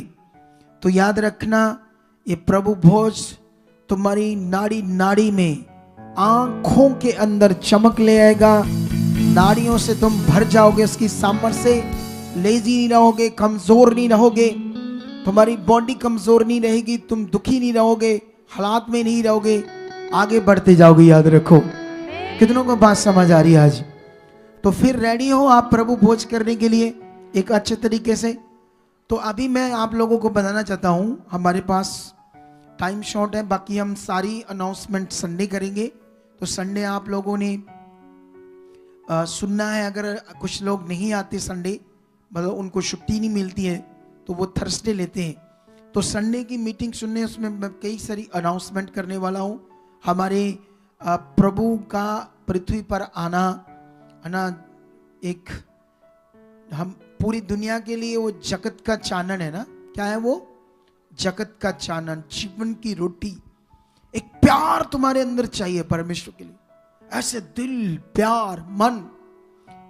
तो याद रखना ये प्रभु भोज तुम्हारी नाड़ी नाड़ी में, आंखों के अंदर चमक ले आएगा, नाड़ियों से तुम भर जाओगे उसकी सामर्थ्य से, लेजी नहीं रहोगे, कमजोर नहीं रहोगे, तुम्हारी बॉडी कमजोर नहीं रहेगी, तुम दुखी नहीं रहोगे, हालात में नहीं रहोगे, आगे बढ़ते जाओगे। याद रखो। कितनों को बात समझ आ रही है आज? तो फिर रेडी हो आप प्रभु भोज करने के लिए एक अच्छे तरीके से। तो अभी मैं आप लोगों को बताना चाहता हूं, हमारे पास टाइम शॉर्ट है, बाकी हम सारी अनाउंसमेंट संडे करेंगे। तो संडे आप लोगों ने सुनना है। अगर कुछ लोग नहीं आते संडे, मतलब उनको छुट्टी नहीं मिलती है, तो वो थर्सडे लेते हैं। तो संडे की मीटिंग सुनने, उसमें मैं कई सारी अनाउंसमेंट करने वाला हूँ। हमारे प्रभु का पृथ्वी पर आना है ना, एक हम पूरी दुनिया के लिए वो जगत का चानन है ना। क्या है वो? जगत का चानन, जीवन की रोटी। एक प्यार तुम्हारे अंदर चाहिए परमेश्वर के लिए, ऐसे दिल, प्यार, मन,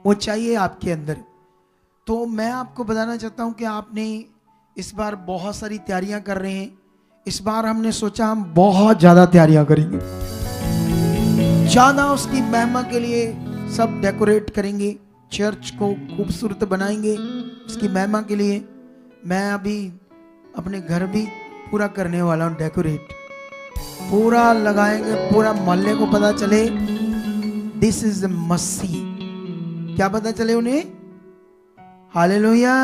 वो चाहिए आपके अंदर। तो मैं आपको बताना चाहता हूं कि आपने इस बार बहुत सारी तैयारियां कर रहे हैं। इस बार हमने सोचा हम बहुत ज्यादा तैयारियां करेंगे, ज्यादा उसकी महिमा के लिए सब डेकोरेट करेंगे, चर्च को खूबसूरत बनाएंगे उसकी महिमा के लिए। मैं अभी अपने घर भी पूरा करने वाला हूँ, डेकोरेट पूरा लगाएंगे, पूरा मोहल्ले को पता चले दिस इज मसीह। क्या पता चले उन्हें? हालेलुया।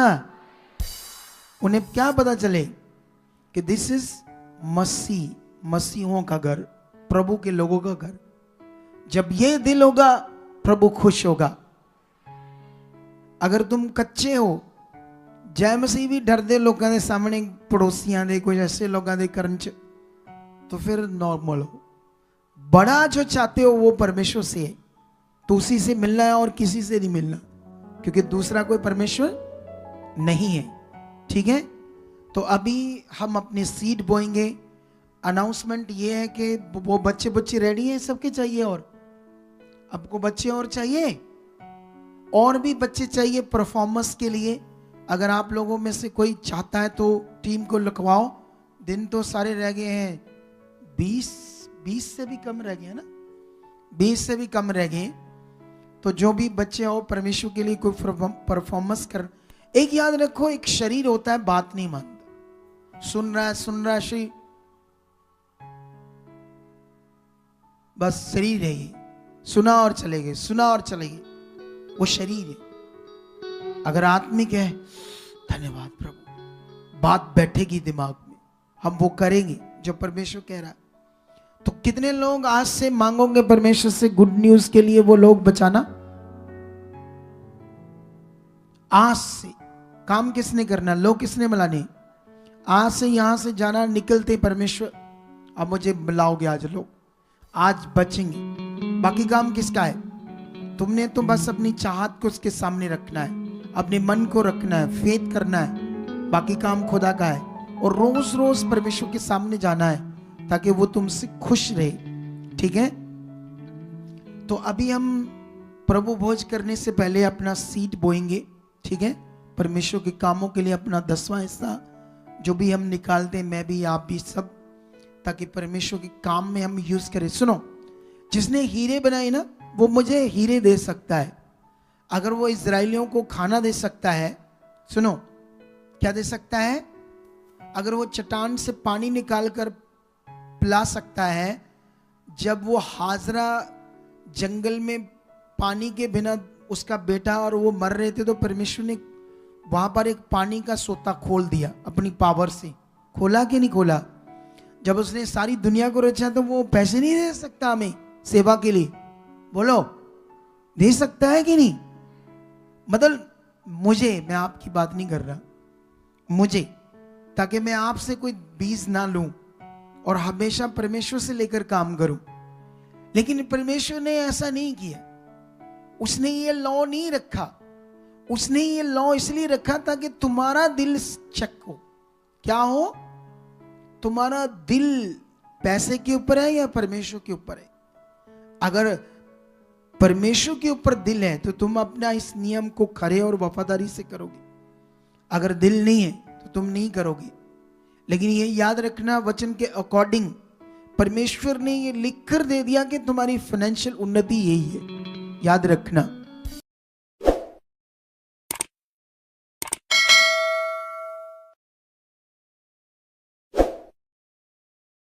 उन्हें क्या पता चले कि दिस इज मसीह, मसीहों का घर, प्रभु के लोगों का घर। जब ये दिल होगा प्रभु खुश होगा। अगर तुम कच्चे हो, जय मसीह भी डरदे लोगों के सामने, पड़ोसियां दे, कोई ऐसे लोगों के करन च, तो फिर नॉर्मल हो। बड़ा जो चाहते हो वो परमेश्वर से है, तो उसी से मिलना है और किसी से नहीं मिलना, क्योंकि दूसरा कोई परमेश्वर नहीं है। ठीक है? तो अभी हम अपने सीड बोएंगे। अनाउंसमेंट ये है कि वो बच्चे रेडी हैं सबके? चाहिए और आपको बच्चे और चाहिए? और भी बच्चे चाहिए परफॉर्मेंस के लिए। अगर आप लोगों में से कोई चाहता है तो टीम को लिखवाओ। दिन तो सारे रह गए हैं, 20 से भी कम रह गए हैं ना, 20 से भी कम रह गए। तो जो भी बच्चे हो परमेश्वर के लिए कोई परफॉर्मेंस कर। एक याद रखो, एक शरीर होता है बात नहीं मानता, सुन रहा है शरीर, बस शरीर है ये, सुना और चले गए, सुना और चले गए, वो शरीर है। अगर आत्मिक है, धन्यवाद प्रभु, बात बैठेगी दिमाग में, हम वो करेंगे जो परमेश्वर कह रहा है। तो कितने लोग आज से मांगोगे परमेश्वर से गुड न्यूज के लिए वो लोग बचाना? आज से काम किसने करना? लोग किसने मिलाने? आज से यहां से जाना, निकलते परमेश्वर अब मुझे मिलाओगे आज लोग, आज बचेंगे। बाकी काम किसका है? तुमने तो बस अपनी चाहत को उसके सामने रखना है, अपने मन को रखना है, फेथ करना है। बाकी काम खुदा का है। और रोज रोज परमेश्वर के सामने जाना है ताकि वो तुमसे खुश रहे। ठीक है? तो अभी हम प्रभु भोज करने से पहले अपना सीड बोएंगे, ठीक है, परमेश्वर के कामों के लिए अपना 10वां हिस्सा जो भी हम निकालते हैं, मैं भी आप भी सब, ताकि परमेश्वर के काम में हम यूज करें। सुनो, जिसने हीरे बनाए ना वो मुझे हीरे दे सकता है। अगर वो इजराइलियों को खाना दे सकता है, सुनो क्या दे सकता है, अगर वो चट्टान से पानी निकाल कर पिला सकता है, जब वो हाजरा जंगल में पानी के बिना उसका बेटा और वो मर रहे थे, तो परमेश्वर ने वहां पर एक पानी का सोता खोल दिया अपनी पावर से। खोला कि नहीं खोला? जब उसने सारी दुनिया को रचा तो वो पैसे नहीं दे सकता हमें सेवा के लिए? बोलो, दे सकता है कि नहीं? मतलब मुझे, मैं आपकी बात नहीं कर रहा, मुझे, ताकि मैं आपसे कोई बीज ना लूं और हमेशा परमेश्वर से लेकर काम करूं। लेकिन परमेश्वर ने ऐसा नहीं किया। उसने ये लॉ नहीं रखा। उसने ये लॉ इसलिए रखा ताकि तुम्हारा दिल चेक हो। क्या हो? तुम्हारा दिल पैसे के ऊपर है या परमेश्वर के ऊपर है? अगर परमेश्वर के ऊपर दिल है तो तुम अपना इस नियम को खरे और वफादारी से करोगे। अगर दिल नहीं है तो तुम नहीं करोगे। लेकिन ये याद रखना, वचन के अकॉर्डिंग परमेश्वर ने ये लिख कर दे दिया कि तुम्हारी फाइनेंशियल उन्नति यही है। याद रखना।